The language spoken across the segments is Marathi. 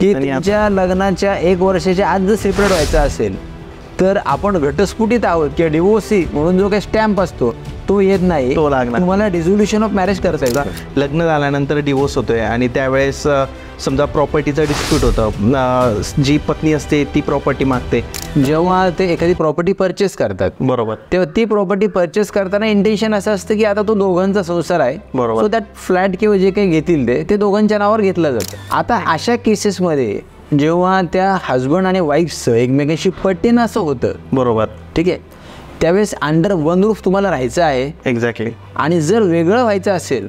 की तुमच्या लग्नाच्या 1 वर्षाच्या आत जर सेपरेट व्हायचं असेल तर आपण घटस्फोटीत आहोत किंवा डिवोर्सी म्हणून जो काही स्टॅम्प असतो तो येत नाही, तो लागणार. तुम्हाला डिझोल्युशन ऑफ मॅरेज करता येईल. लग्न झाल्यानंतर डिवोर्स होतोय आणि त्यावेळेस समजा प्रॉपर्टीचं डिस्प्यूट होतं, जी पत्नी असते ती प्रॉपर्टी मागते. जेव्हा ते एखादी प्रॉपर्टी परचेस करतात बरोबर, तेव्हा ती प्रॉपर्टी परचेस करताना इंटेन्शन असं असतं की आता तो दोघांचा संसार आहे. बरोबर. सो दॅट फ्लॅट किंवा जे काही घेतील ते दोघांच्या नावावर घेतलं जातं. आता अशा केसेसमध्ये जेव्हा त्या हजबंड आणि वाईफचं एकमेकांशी पटेन असं होतं, बरोबर, ठीक आहे, त्यावेळेस अंडर वन रूफ तुम्हाला राहायचं आहे. एक्झॅक्टली. आणि जर वेगळं व्हायचं असेल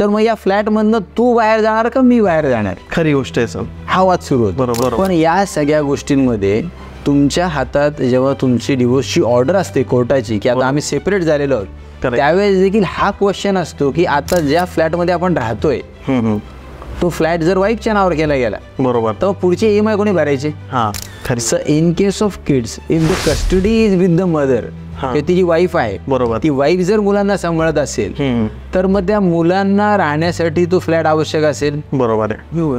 तर मग या फ्लॅटमधनं तू बाहेर जाणार का मी बाहेर जाणार, खरी गोष्ट आहे सर, हा वाद सुरू होतो. बरोबर. पण या सगळ्या गोष्टींमध्ये तुमच्या हातात जेव्हा तुमची डिवोर्सची ऑर्डर असते कोर्टाची की आता आम्ही सेपरेट झालेलो आहोत, त्यावेळेस देखील हा क्वेश्चन असतो की आता ज्या फ्लॅटमध्ये आपण राहतोय तो फ्लॅट जर वाईफच्या नावावर केला गेला, बरोबर, तर पुढचे EMI कोणी भरायचे. हां, खरी. Sir in case of kids if the custody is with the mother, ती जी वाईफ आहे, बरोबर, ती वाईफ जर मुलांना सांभाळत असेल तर मग त्या मुलांना राहण्यासाठी तो फ्लॅट आवश्यक असेल. बरोबर आहे.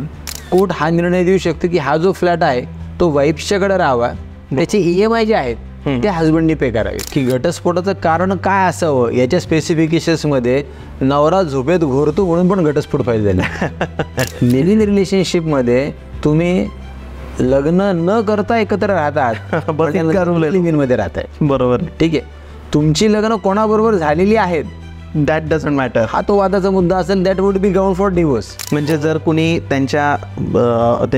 कोर्ट हा निर्णय देऊ शकतो की हा जो फ्लॅट आहे तो वाईफच्याकडे राहावा, त्याचे EMI जे आहेत ते हजबंडनी पे करावे. की घटस्फोटाचं कारण काय असावं याच्या स्पेसिफिकेशन्समध्ये नवरा झोपेत घोरतो म्हणून पण घटस्फोट फाईल झाला. लिव्हिंग रिलेशनशिपमध्ये तुम्ही लग्न न करता एकत्र राहतात, लिव्हिंगमध्ये राहताय, बरोबर, ठीक आहे. तुमची लग्न कोणाबरोबर झालेली आहेत दॅट डझंट मॅटर, हा तो वादाचा मुद्दा असेल, that would be ground for divorce. म्हणजे जर कुणी त्यांचे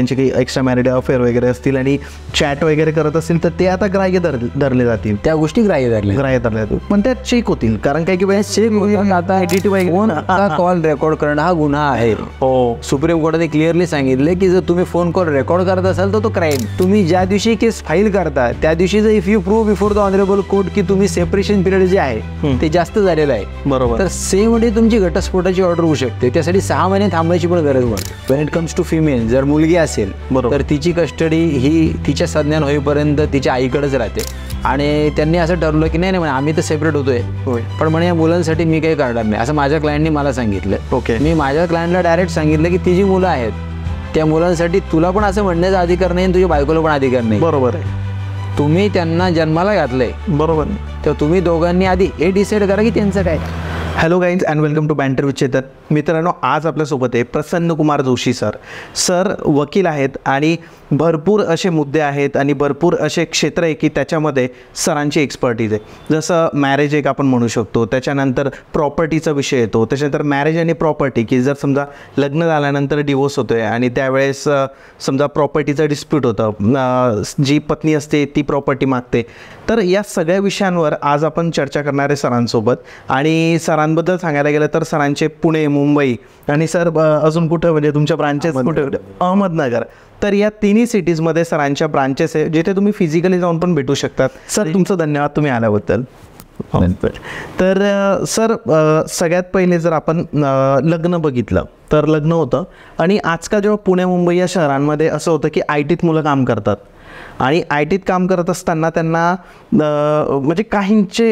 काही एक्स्ट्रा मॅरिड अफेअर वगैरे असतील आणि चॅट वगैरे करत असतील तर ते आता ग्राह्य धरले जातील, त्या गोष्टी ग्राह्य धरले जातील. पण त्या चेक होतील, कारण काय की चेक आता कॉल रेकॉर्ड करणं हा गुन्हा आहे. हो, सुप्रीम कोर्टाने क्लिअरली सांगितले की जर तुम्ही फोन कॉल रेकॉर्ड करत असाल तर तो क्राईम. तुम्ही ज्या दिवशी केस फाईल करता त्या दिवशी जर if you prove before the honourable court की तुम्ही सेपरेशन पिरियड जे आहे ते जास्त झालेलं आहे, बरोबर, तर सेम डे तुमची घटस्फोटाची ऑर्डर होऊ शकते. त्यासाठी 6 महिने थांबायची पण गरज पडते. When it comes to female, जर मुलगी असेल तर तिची कस्टडी ही तिच्या संज्ञान होईपर्यंत तिच्या आईकडेच राहते. आणि त्यांनी असं ठरवलं की नाही आम्ही तर सेपरेट होतोय, पण म्हणे या मुलांसाठी मी काही करणार नाही, असं माझ्या क्लायंटनी मला सांगितलं. ओके. मी माझ्या क्लायंटला डायरेक्ट सांगितलं की ती जी मुलं आहेत त्या मुलांसाठी तुला पण असं म्हणण्याचा अधिकार नाही, तुझ्या बायकोला पण अधिकार नाही. बरोबर आहे. तुम्ही त्यांना जन्माला घातलंय, बरोबर, तर तुम्ही दोघांनी आधी हे डिसाईड करा की त्यांचं काय. Hello guys and welcome to banter with Chetan. मित्रांनो, आज आपल्यासोबत आहे प्रसन्न कुमार जोशी सर. सर वकील आहेत आणि भरपूर असे मुद्दे आहेत आणि भरपूर असे क्षेत्र आहे की त्याच्यामध्ये सरांची एक्सपर्टीज आहे. जसं मॅरेज एक आपण म्हणू शकतो, त्याच्यानंतर प्रॉपर्टीचा विषय येतो, त्याच्यानंतर मॅरेज आणि प्रॉपर्टी की जर समजा लग्न झाल्यानंतर डिवोर्स होतो आहे आणि त्यावेळेस समजा प्रॉपर्टीचं डिस्प्यूट होतं, जी पत्नी असते ती प्रॉपर्टी मागते. तर या सगळ्या विषयांवर आज आपण चर्चा करणार आहे सरांसोबत. आणि सरांबद्दल सांगायला गेलं तर सरांचे पुणे, मुंबई आणि सर अजून कुठं म्हणजे तुमच्या ब्रांचेस कुठे, अहमदनगर, तर या तिन्ही सिटीजमध्ये सरांच्या ब्रांचेस आहे जिथे तुम्ही फिजिकली जाऊन पण भेटू शकतात. सर तुमचं धन्यवाद तुम्ही आल्याबद्दल. तर सर सगळ्यात पहिले जर आपण लग्न बघितलं तर लग्न होतं आणि आजकाल जेव्हा पुणे, मुंबई या शहरांमध्ये असं होतं की IT मुलं काम करतात आणि IT काम करत असताना त्यांना म्हणजे काहींचे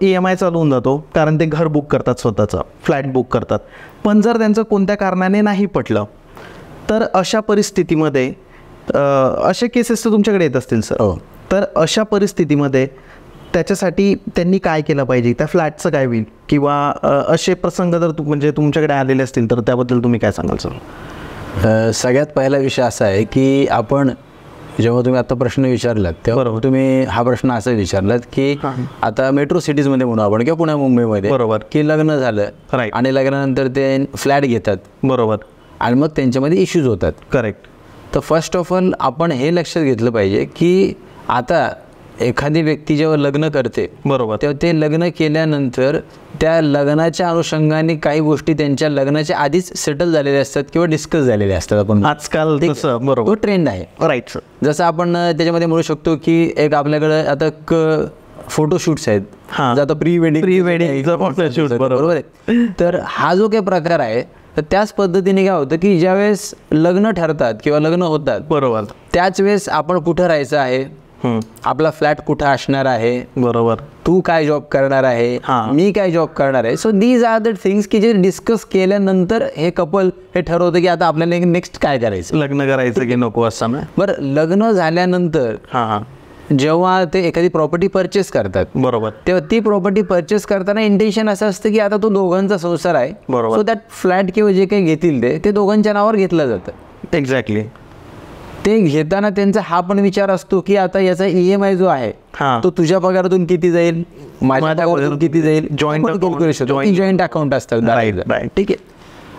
EMI चालू होऊन जातो कारण ते घर बुक करतात, स्वतःचं फ्लॅट बुक करतात. पण जर त्यांचं कोणत्या कारणाने नाही पटलं तर अशा परिस्थितीमध्ये असे केसेस तर तुमच्याकडे येत असतील सर. तर अशा परिस्थितीमध्ये त्याच्यासाठी त्यांनी काय केलं पाहिजे, त्या फ्लॅटचं काय होईल किंवा असे प्रसंग जर म्हणजे तुमच्याकडे आलेले असतील तर त्याबद्दल तुम्ही काय सांगाल सर? सगळ्यात पहिला विषय असा आहे की आपण जेव्हा तुम्ही आता प्रश्न विचारलात तेव्हा तुम्ही हा प्रश्न असा विचारलात की आता मेट्रो सिटीजमध्ये म्हणू आपण किंवा पुण्या, मुंबईमध्ये, बरोबर, की लग्न झालं आणि लग्नानंतर ते फ्लॅट घेतात, बरोबर, आणि मग त्यांच्यामध्ये इश्यूज होतात. करेक्ट. तर फर्स्ट ऑफ ऑल आपण हे लक्षात घेतलं पाहिजे की आता एखादी व्यक्ती जेव्हा लग्न करते, बरोबर, तेव्हा ते लग्न केल्यानंतर त्या लग्नाच्या अनुषंगाने काही गोष्टी त्यांच्या लग्नाच्या आधीच सेटल झालेल्या असतात किंवा डिस्कस झालेल्या असतात. आपण आजकाल बरोबर तो ट्रेंड आहे. Right sir. जसं आपण त्याच्यामध्ये म्हणू शकतो की एक आपल्याकडं आता फोटोशूट्स आहेत, आता प्री वेडिंग फोटोशूट, बरोबर आहे. तर हा जो काही प्रकार आहे तर त्याच पद्धतीने काय होतं की ज्यावेळेस लग्न ठरतात किंवा लग्न होतात, बरोबर, त्याच वेळेस आपण कुठं राहायचं आहे, आपला फ्लॅट कुठं असणार आहे, बरोबर, तू काय जॉब करणार आहे, मी काय जॉब करणार आहे. So these are the things की जे डिस्कस केल्यानंतर हे कपल हे ठरवतं की आता आपल्याला नेक्स्ट काय करायचं, लग्न करायचं की नको असं ना. बरं, लग्न झाल्यानंतर जेव्हा ते एखादी प्रॉपर्टी परचेस करतात, बरोबर, तेव्हा ती प्रॉपर्टी परचेस करताना इंटेन्शन असं असतं की आता तो दोघांचा संसार आहे. बरोबर. सो दॅट फ्लॅट किंवा जे काही घेतील ते दोघांच्या नावावर घेतलं जातं. एक्झॅक्टली. ते घेताना त्यांचा हा पण विचार असतो की आता याचा EMI जो आहे तो तुझ्या पगारातून किती जाईल, माझ्या पगारातून किती जाईल, जॉईंट अकाउंट असतात. ठीक आहे.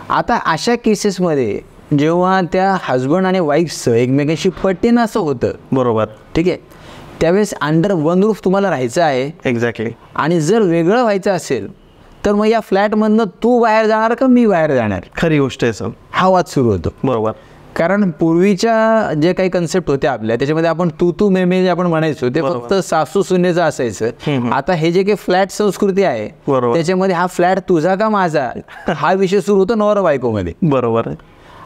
आता अशा केसेसमध्ये जेव्हा त्या हजबंड आणि वाईफचं एकमेकांशी पटेन असं होतं, बरोबर, ठीक आहे, त्यावेळेस अंडर वन रूफ तुम्हाला राहायचं आहे. एक्झॅक्टली. आणि जर वेगळं व्हायचं असेल तर मग या फ्लॅटमधनं तू बाहेर जाणार का मी बाहेर जाणार, खरी गोष्ट आहे सर. हा वाद सुरू होतो. बरोबर. कारण पूर्वीच्या जे काही कन्सेप्ट होते आपल्या त्याच्यामध्ये आपण तू मे जे आपण म्हणायचो ते फक्त सासू सुनेचं असायचं. आता हे जे काही फ्लॅट संस्कृती आहे त्याच्यामध्ये हा फ्लॅट तुझा का माझा हा विषय सुरू होतो नवरा बायकोमध्ये. बरोबर.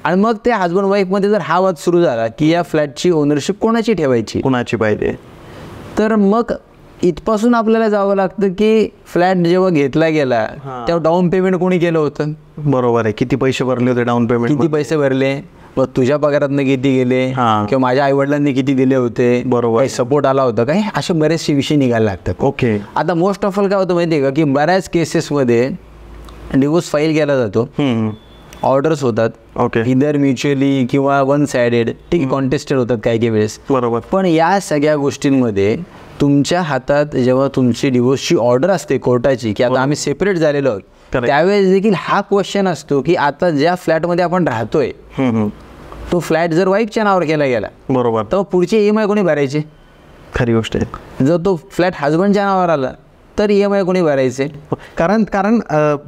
आणि मग त्या हजबंड वाईफमध्ये जर हा वाद सुरू झाला की या फ्लॅटची ओनरशिप कोणाची ठेवायची, कोणाची पाहिजे, तर मग इथपासून आपल्याला जावं लागतं की फ्लॅट जेव्हा घेतला गेला तेव्हा डाऊन पेमेंट कोणी केलं होतं. बरोबर आहे. किती पैसे भरले होते डाऊन पेमेंट, किती पैसे भरले, मग तुझ्या पगारातनं किती गेले किंवा माझ्या आईवडिलांनी किती दिले होते, बरोबर, काही सपोर्ट आला होता काय, असे बरेचसे विषय निघायला लागतात. ओके. आता मोस्ट ऑफ ऑल काय होतं माहिती आहे का की बऱ्याच केसेसमध्ये डिवोर्स फाईल केला जातो, ऑर्डर्स होतात, ओके, इधर म्युच्युअली किंवा वन साइडेड, ठीक आहे, कॉन्टेस्टेड होतात काही वेळेस. बरोबर. पण या सगळ्या गोष्टींमध्ये तुमच्या हातात जेव्हा तुमची डिवोर्सची ऑर्डर असते कोर्टाची की आता आम्ही सेपरेट झालेलो आहोत, त्यावेळेस देखील हा क्वेश्चन असतो की आता ज्या फ्लॅटमध्ये आपण राहतोय तो फ्लॅट जर वाईफच्या नावावर केला गेला, बरोबर, तर पुढचे EMI कोणी भरायचे. खरी गोष्ट आहे. जर तो फ्लॅट हजबंडच्या नावावर आला तर EMI कोणी भरायचे. कारण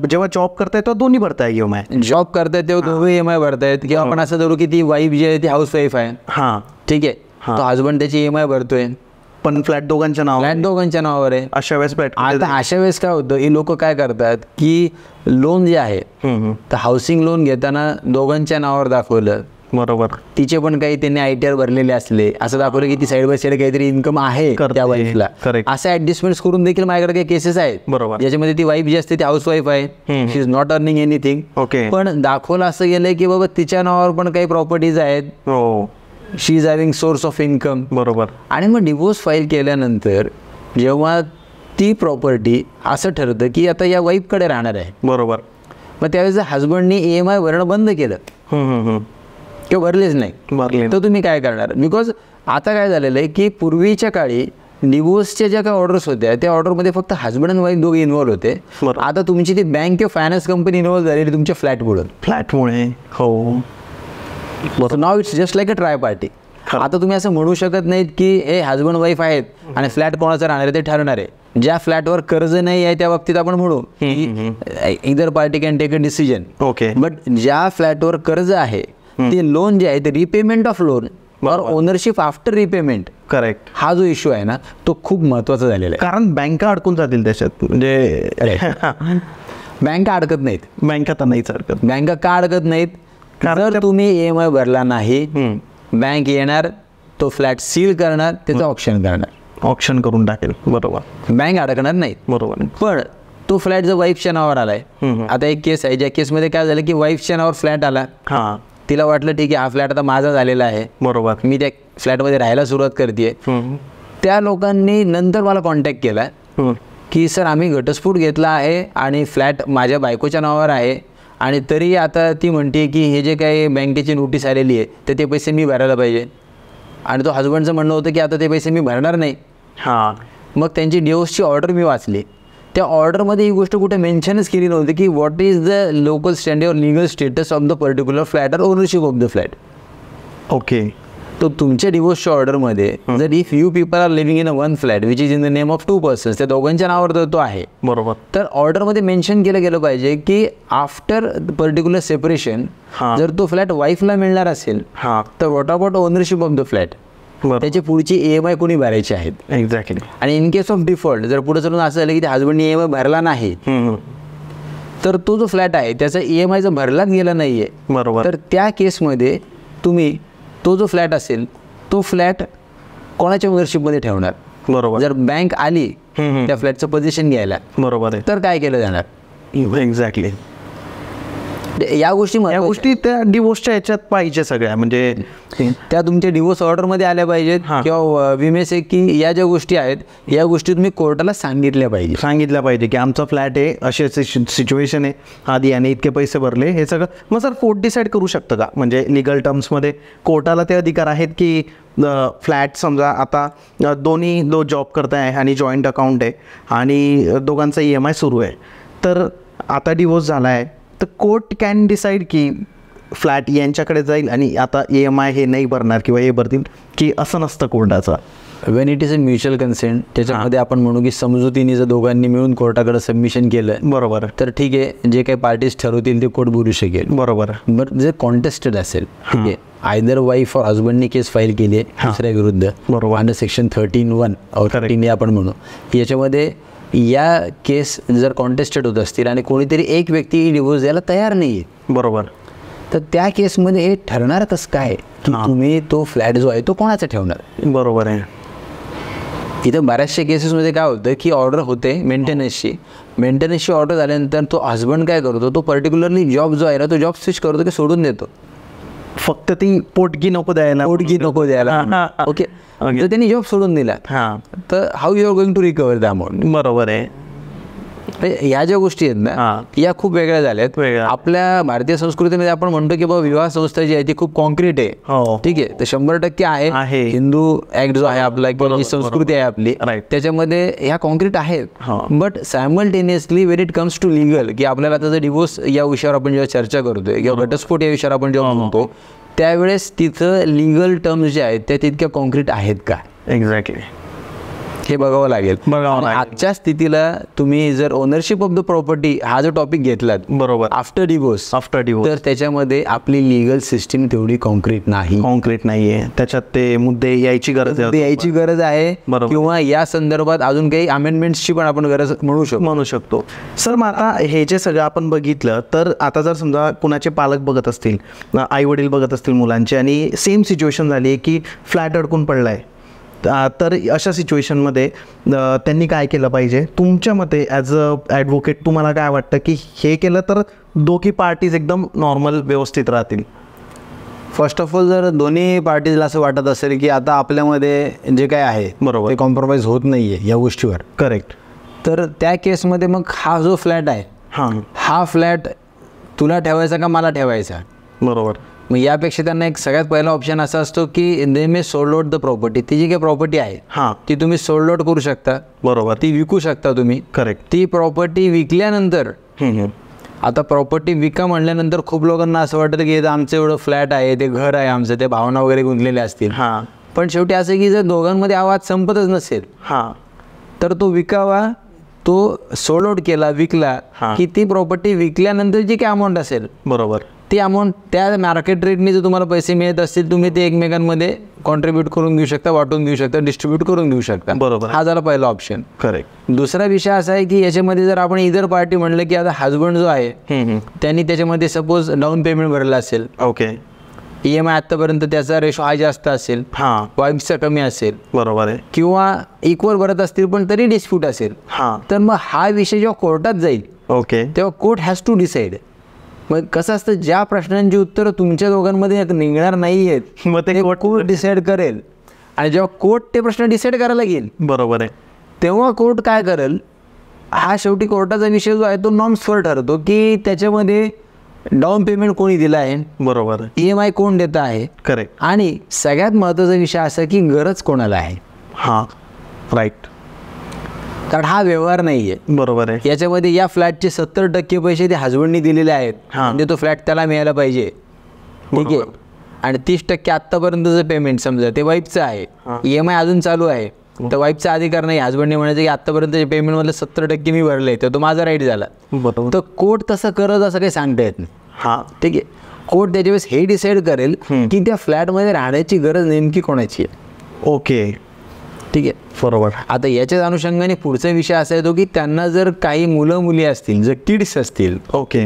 जेव्हा जॉब करताय तेव्हा दोन्ही भरताय EMI. जॉब करताय तेव्हा दोघे EMI भरतायत. किंवा आपण असं धरू की ती वाईफ जी आहे ती हाऊस वाईफ आहे, ठीक आहे, तो हजबंड त्याची EMI भरतोय, पण फ्लॅट दोघांच्या नावावर, फ्लॅट दोघांच्या नावावर आहे. अशा वेळेस आता अशा वेळेस काय होतं, हे लोक काय करतात की लोन जे आहे तर हाऊसिंग लोन घेताना दोघांच्या नावावर दाखवलं, बरोबर, तिचे पण काही त्यांनी ITR भरलेले असले, असं दाखवलं की ती साईड बाय साईड काहीतरी इन्कम आहे त्या वाईफला, असं ऍडजस्टमेंट करून देखील माझ्याकडे काही केसेस आहेत, बरोबर, ज्याच्यामध्ये ती वाईफ जी असते ती हाऊस वाईफ आहे, she is not earning anything, okay, पण दाखवलं असं गेलंय की बाबा तिच्या नावावर पण काही प्रॉपर्टीज आहेत, हो, she is having source of income, बरोबर. आणि मग डिवोर्स फाईल केल्यानंतर जेव्हा ती प्रॉपर्टी असं ठरतं की आता या वाईफकडे राहणार आहे, बरोबर, मग त्यावेळेस हजबंडनी EMI भरणं बंद केलं किंवा भरलेच नाही, तर तुम्ही काय करणार. बिकॉज आता काय झालेलं आहे की पूर्वीच्या काळी डिवोर्सच्या ज्या काही ऑर्डर्स होत्या त्या ऑर्डरमध्ये फक्त हजबंड आणि वाईफ दोघे इन्व्हॉल्व होते. आता तुमची ती बँक किंवा फायनान्स कंपनी इन्व्हॉल्व झालेली तुमच्या फ्लॅटमुळे. हो, now it's just like a tri party. आता तुम्ही असं म्हणू शकत नाहीत की हे हजबंड वाईफ आहेत आणि फ्लॅट कोणाचं राहणार आहे ते ठरणार आहे. ज्या फ्लॅटवर कर्ज नाही आहे त्या बाबतीत आपण म्हणू की either party can take a decision, okay, but ज्या फ्लॅटवर कर्ज आहे ते लोन जे आहे ते रिपेमेंट ऑफ लोन और ओनरशिप आफ्टर रिपेमेंट, करेक्ट, हा जो इश्यू आहे ना तो खूप महत्त्वाचा झालेला आहे. कारण बँका अडकून जातील त्याच्यात, म्हणजे बँका अडकत नाहीत. बँका तर नाहीच अडकत. बँका का अडकत नाहीत, जर तुम्ही EMI भरला नाही बँक येणार, तो फ्लॅट सील करणार, त्याचं ऑप्शन करणार, ऑप्शन करून टाकेल, बरोबर, बँक अडकणार नाही, बरोबर. पण तो फ्लॅट जर वाईफच्या नावावर आलाय, आता एक केस आहे ज्या केसमध्ये काय झालं की वाईफच्या नावावर फ्लॅट आला, तिला वाटलं ठीक आहे हा फ्लॅट आता माझा झालेला आहे, बरोबर, मी त्या फ्लॅटमध्ये राहायला सुरुवात करते. त्या लोकांनी नंतर मला कॉन्टॅक्ट केला की सर आम्ही घटस्फोट घेतला आहे आणि फ्लॅट माझ्या बायकोच्या नावावर आहे आणि तरी आता ती म्हणते की हे जे काही बँकेची नोटीस आलेली आहे तर ते पैसे मी भरायला पाहिजे, आणि तो हजबंडचं म्हणणं होतं की आता ते पैसे मी भरणार नाही. मग त्यांची डिवोर्सची ऑर्डर मी वाचली, त्या ऑर्डरमध्ये ही गोष्ट कुठे मेन्शनच केली नव्हती की what is the local standard और legal status of the particular flat और ownership of the flat. Okay, तो तुमच्या डिवोर्सच्या ऑर्डरमध्ये जर if you people are living in a one flat which is in the name of 2 persons, त्या दोघांच्या नावावर जर तो आहे, बरोबर, तर ऑर्डरमध्ये मेन्शन केलं गेलं पाहिजे की आफ्टर पर्टिक्युलर सेपरेशन जर तो फ्लॅट वाईफला मिळणार असेल तर what about ownership of the flat, त्याची पुढची EMI कोणी भरायची आहेत. एक्झॅक्टली. आणि इन केस ऑफ डिफॉल्ट जर पुढे चलून असं झालं की त्या हजबंडने EMI भरला नाही तर तो जो फ्लॅट आहे त्याचा EMI जर भरलाच गेला नाही आहे, बरोबर, तर त्या केसमध्ये तुम्ही तो जो फ्लॅट असेल तो फ्लॅट कोणाच्या ओनरशिपमध्ये ठेवणार. बरोबर. जर बँक आली त्या फ्लॅटचं पोझिशन घ्यायला, बरोबर आहे, तर काय केलं जाणार. एक्झॅक्टली. या गोष्टी त्या डिवोर्सच्या याच्यात पाहिजे सगळ्या, म्हणजे त्या तुमच्या डिवोर्स ऑर्डरमध्ये आल्या पाहिजेत किंवा विमेचे की या ज्या गोष्टी आहेत या गोष्टी तुम्ही कोर्टाला सांगितल्या पाहिजे की आमचा फ्लॅट आहे, अशी सिच्युएशन आहे, आधी याने इतके पैसे भरले, हे सगळं. मग सर कोर्ट डिसाईड करू शकतं का, म्हणजे लिगल टर्म्समध्ये कोर्टाला ते अधिकार आहेत की फ्लॅट समजा आता दोन्ही जॉब करताय आणि जॉईंट अकाउंट आहे आणि दोघांचा EMI सुरू आहे, तर आता डिवोर्स झाला आहे, तर कोर्ट कॅन डिसाईड की फ्लॅट यांच्याकडे जाईल आणि आता EMI हे नाही भरणार किंवा हे भरतील, की असं नसतं कोर्टाचा. Wien it is a mutual consent, त्याच्यामध्ये आपण म्हणू की समजुतीने जर दोघांनी मिळून कोर्टाकडे सबमिशन केलं, बरोबर, तर ठीक आहे, जे काही पार्टीज ठरवतील ते कोर्ट बोलू शकेल. बरोबर. बट जे कॉन्टेस्टेड असेल, ठीक आहे, आयदर वाईफ और हजबंडनी केस फाईल केली आहे दुसऱ्या विरुद्ध, बरोबर, अंडर सेक्शन 13(1) और 13 आपण म्हणू, याच्यामध्ये या केस जर कॉन्टेस्टेड होत असतील आणि कोणीतरी एक व्यक्ती डिवोर्स द्यायला तयार नाही आहे, बरोबर, तर त्या केसमध्ये हे ठरणार कसं काय की तुम्ही तो फ्लॅट जो आहे तो कोणाचा ठेवणार. बरोबर आहे. इथं बऱ्याचशा केसेसमध्ये काय होतं की ऑर्डर होते मेंटेनन्सची ऑर्डर झाल्यानंतर तो हजबंड काय करतो, तो पर्टिक्युलरली जॉब जो आहे ना तो जॉब स्विच करतो की सोडून देतो, फक्त ती पोटगी नको द्यायला. ओके. तर त्यांनी जॉब सोडून दिला, तर how you are going to recover the amount. बरोबर आहे. ह्या ज्या गोष्टी आहेत ना या खूप वेगळ्या झाल्यात. आपल्या भारतीय संस्कृतीमध्ये आपण म्हणतो की बाबा विवाह संस्था जी आहे ती खूप कॉन्क्रीट आहे, ठीक आहे, तर 100% आहे. हिंदू ऍक्ट जो आहे आपला किंवा जी संस्कृती आहे आपली त्याच्यामध्ये ह्या कॉन्क्रीट आहेत. But simultaneously when it comes to legal, की आपल्याला आता जर डिवोर्स या विषयावर आपण जेव्हा चर्चा करतोय किंवा घटस्फोट या विषयावर आपण जेव्हा म्हणतो, त्यावेळेस तिथं लिगल टर्म्स जे आहेत त्या तितक्या कॉन्क्रीट आहेत का, एक्झॅक्टली हे बघावं लागेल. आजच्या स्थितीला तुम्ही जर ओनरशिप ऑफ द प्रॉपर्टी हा जो टॉपिक घेतलात, बरोबर, आफ्टर डिवोर्स, तर त्याच्यामध्ये आपली लिगल सिस्टीम तेवढी कॉन्क्रीट नाहीये. त्याच्यात ते मुद्दे यायची गरज आहे किंवा या संदर्भात अजून काही अमेंडमेंट्सची पण आपण गरज म्हणू शकतो. सर मग आता हे जे सगळं आपण बघितलं, तर आता जर समजा कुणाचे पालक बघत असतील, आई वडील बघत असतील मुलांचे, आणि सेम सिच्युएशन झाली आहे की फ्लॅट अडकून पडलाय, तर अशा सिच्युएशनमध्ये त्यांनी काय केलं पाहिजे तुमच्या मते ॲज अ ॲडव्होकेट? तुम्हाला काय वाटतं की हे केलं तर दोघी पार्टीज एकदम नॉर्मल व्यवस्थित राहतील? फर्स्ट ऑफ ऑल, जर दोन्ही पार्टीजला असं वाटत असेल की आता आपल्यामध्ये जे काय आहे बरोबर ते कॉम्प्रोमाइज होत नाहीये या गोष्टीवर, करेक्ट, तर त्या केसमध्ये मग हा जो फ्लॅट आहे हा फ्लॅट तुला ठेवायचा का मला ठेवायचा, बरोबर. मग यापेक्षा त्यांना एक सगळ्यात पहिला ऑप्शन असा असतो की दे मे सोल्ड आउट द प्रॉपर्टी. ती जी काही प्रॉपर्टी आहे ती तुम्ही सोल्ड आउट करू शकता, बरोबर, ती विकू शकता तुम्ही, करेक्ट. ती प्रॉपर्टी विकल्यानंतर, आता प्रॉपर्टी विका म्हणल्यानंतर खूप लोकांना असं वाटतं की आमचं एवढं फ्लॅट आहे, ते घर आहे आमचं, ते भावना वगैरे गुंतलेले असतील, पण शेवटी असं की जर दोघांमध्ये आवाज संपतच नसेल तर तो विकावा, तो सोल्ड आउट केला, विकला की ती प्रॉपर्टी विकल्यानंतर जी काही अमाऊंट असेल, बरोबर, ती अमाऊंट त्या मार्केट रेटने जर तुम्हाला पैसे मिळत असतील तुम्ही ते एकमेकांमध्ये कॉन्ट्रीब्यूट करून घेऊ शकता, वाटून घेऊ शकता, डिस्ट्रीब्यूट करून घेऊ शकता, बरोबर. हा झाला पहिला ऑप्शन. करेक्ट. दुसरा विषय असा आहे की याच्यामध्ये जर आपण इतर पार्टी म्हणलं की आता हजबंड जो आहे त्यांनी त्याच्यामध्ये सपोज डाऊन पेमेंट भरलं असेल, ओके, EMI आतापर्यंत त्याचा रेशो हा जास्त असेल, वाईफचा कमी असेल, बरोबर आहे, किंवा इक्वल भरत असतील पण तरी डिस्प्यूट असेल, तर मग हा विषय जेव्हा कोर्टात जाईल, ओके, तेव्हा कोर्ट हॅज टू डिसाईड. मग कसं असतं, ज्या प्रश्नांची उत्तरं तुमच्या दोघांमध्ये निघणार नाही आहेत मग ते कोर्ट डिसाईड करेल, आणि जेव्हा कोर्ट ते प्रश्न डिसाईड करायला येईल, बरोबर आहे, तेव्हा कोर्ट काय करेल, हा शेवटी कोर्टाचा विषय जो आहे तो नॉर्म्सवर ठरतो की त्याच्यामध्ये डाऊन पेमेंट कोणी दिलं आहे, बरोबर, EMI कोण देत आहे, करेक्ट, आणि सगळ्यात महत्त्वाचा विषय असा की गरज कोणाला आहे. राईट, कारण हा व्यवहार नाही आहे, बरोबर आहे. याच्यामध्ये या फ्लॅटचे 70% पैसे ते हजबंडनी दिलेले आहेत, म्हणजे तो फ्लॅट त्याला मिळायला पाहिजे, ठीक आहे, आणि 30% आत्तापर्यंतचं पेमेंट समजा ते वाईफचं आहे, EMI अजून चालू आहे, तर वाईफचा अधिकार नाही, हजबंडने म्हणायचं की आत्तापर्यंत पेमेंटमधलं 70% मी भरले, तर तो माझा राईट झाला, तर कोर्ट तसं करत असं काही सांगता येत नाही, ठीक आहे. कोर्ट त्याच्या वेळेस हे डिसाईड करेल की त्या फ्लॅटमध्ये राहण्याची गरज नेमकी कोणाची आहे. ओके, ठीक आहे, बरोबर. आता याच्याच अनुषंगाने पुढचा विषय असा येतो की त्यांना जर काही मुलं मुली असतील, जर किड्स असतील, okay,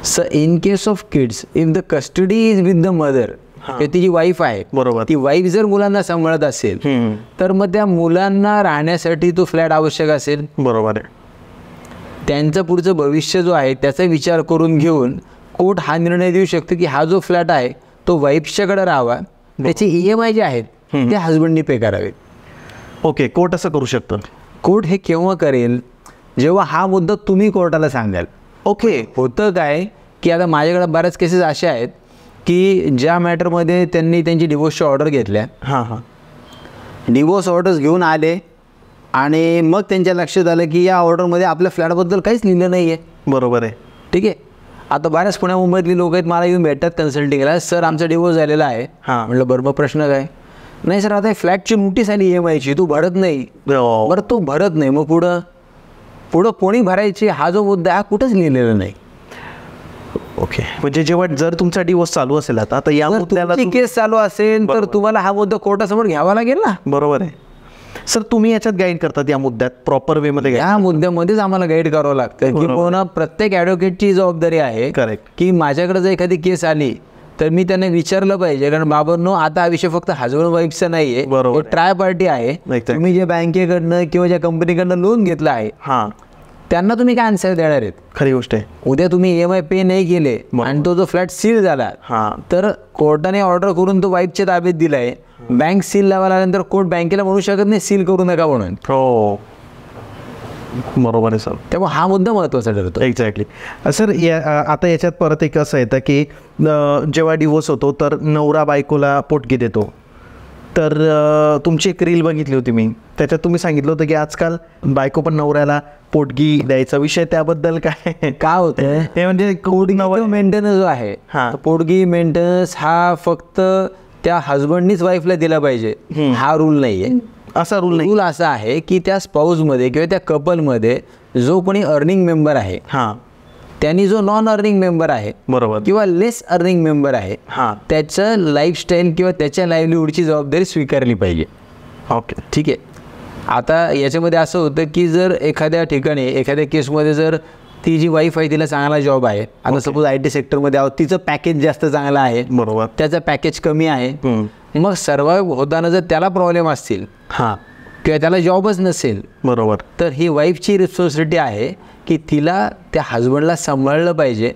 so in case of kids if the custody is with the mother, किंवा तिची वाईफ आहे, बरोबर. ती वाईफ जर मुलांना सांभाळत असेल तर मग त्या मुलांना राहण्यासाठी तो फ्लॅट आवश्यक असेल. बरोबर आहे. त्यांचं पुढचं भविष्य जो आहे त्याचा विचार करून घेऊन कोर्ट हा निर्णय देऊ शकतो की हा जो फ्लॅट आहे तो वाईफच्याकडे राहावा, त्याचे EMI जे आहेत ते हजबंडनी पे करावे. ओके, कोर्ट असं करू शकतं. कोर्ट हे केव्हा करेल, जेव्हा हा मुद्दा तुम्ही कोर्टाला सांगाल. ओके. होतं काय की आता माझ्याकडे बऱ्याच केसेस अशा आहेत की ज्या मॅटरमध्ये त्यांनी त्यांची डिवोर्सची ऑर्डर घेतल्या, डिवोर्स ऑर्डर्स घेऊन आले आणि मग त्यांच्या लक्षात आलं की या ऑर्डरमध्ये आपल्या फ्लॅटबद्दल काहीच लिहिलं नाही आहे. बरोबर आहे. ठीक आहे. आता बऱ्याच पुण्या मुंबईतली लोक आहेत, मला येऊन भेटतात कन्सल्टिंगला, सर आमचा डिवोर्स झालेला आहे. म्हटलं बरोबर, प्रश्न काय? नाही सर, आता फ्लॅटची नोटीस आली EMIची, तू भरत नाही. बरं, तू भरत नाही, मग पुढं कोणी भरायची हा जो मुद्दा हा कुठंच लिहिलेला नाही. ओके, म्हणजे जेव्हा जर तुमचा डिवोर्स चालू असेल आता या मुद्द्याला केस चालू असेल तर तुम्हाला हा मुद्दा कोर्टासमोर घ्यावा लागेल ना. बरोबर आहे. सर तुम्ही याच्यात गाईड करतात या मुद्द्यात प्रॉपर वे मध्ये? या मुद्द्यामध्येच आम्हाला गाईड करावं लागतं की पुन्हा प्रत्येक ॲडव्होकेटची जबाबदारी आहे की माझ्याकडे जर एखादी केस आली तर मी त्यांना विचारलं पाहिजे, कारण बाबांनो आता हा विषय फक्त हजबंड वाईफचा नाही आहे, ट्राय पार्टी आहे. तुम्ही जे बँकेकडनं किंवा ज्या कंपनीकडनं लोन घेतलं आहे त्यांना तुम्ही काय आन्सर देणार आहेत? खरी गोष्ट आहे. उद्या तुम्ही EMI पे नाही केले आणि तो जो फ्लॅट सील झाला तर कोर्टाने ऑर्डर करून तो वाईफच्या ताब्यात दिलाय, बँक सील लावल्यानंतर कोर्ट बँकेला म्हणू शकत नाही सील करू नका म्हणून. हो, बरोबर आहे सर. त्यामुळे हा मुद्दा महत्त्वाचा ठरतो. एक्झॅक्टली. सर आता याच्यात परत एक असं येतं की जेव्हा डिवोर्स होतो तर नवरा बायकोला पोटगी देतो. तर तुमची एक रील बघितली होती मी, त्याच्यात तुम्ही सांगितलं होतं की आजकाल बायको पण नवऱ्याला पोटगी द्यायचा विषय, त्याबद्दल काय होतं हे? म्हणजे पोटगी मेंटेनन्स जो आहे, पोटगी मेंटेनन्स हा फक्त त्या हजबंडनीच वाईफला दिला पाहिजे हा रूल नाही आहे. असा रूल नाही. रूल असा आहे की त्या स्पाऊसमध्ये किंवा त्या कपलमध्ये जो कोणी अर्निंग मेंबर आहे त्यांनी जो नॉन अर्निंग मेंबर आहे, बरोबर, किंवा लेस अर्निंग मेंबर आहे, त्याचं लाईफस्टाईल किंवा त्याच्या लाईव्हलीहूडची जबाबदारी स्वीकारली पाहिजे. ओके, ठीक आहे. आता याच्यामध्ये असं होतं की जर एखाद्या ठिकाणी एखाद्या केसमध्ये जर ती जी वाईफ आहे तिला चांगला जॉब आहे, आता सपोज IT सेक्टरमध्ये आहोत, तिचं पॅकेज जास्त चांगलं आहे, बरोबर, त्याचं पॅकेज कमी आहे, मग सर्वाइव्ह होताना जर त्याला प्रॉब्लेम असतील किंवा त्याला जॉबच नसेल, बरोबर, तर ही वाईफची रिस्पॉन्सिबिलिटी आहे की तिला त्या हजबंडला सांभाळलं पाहिजे.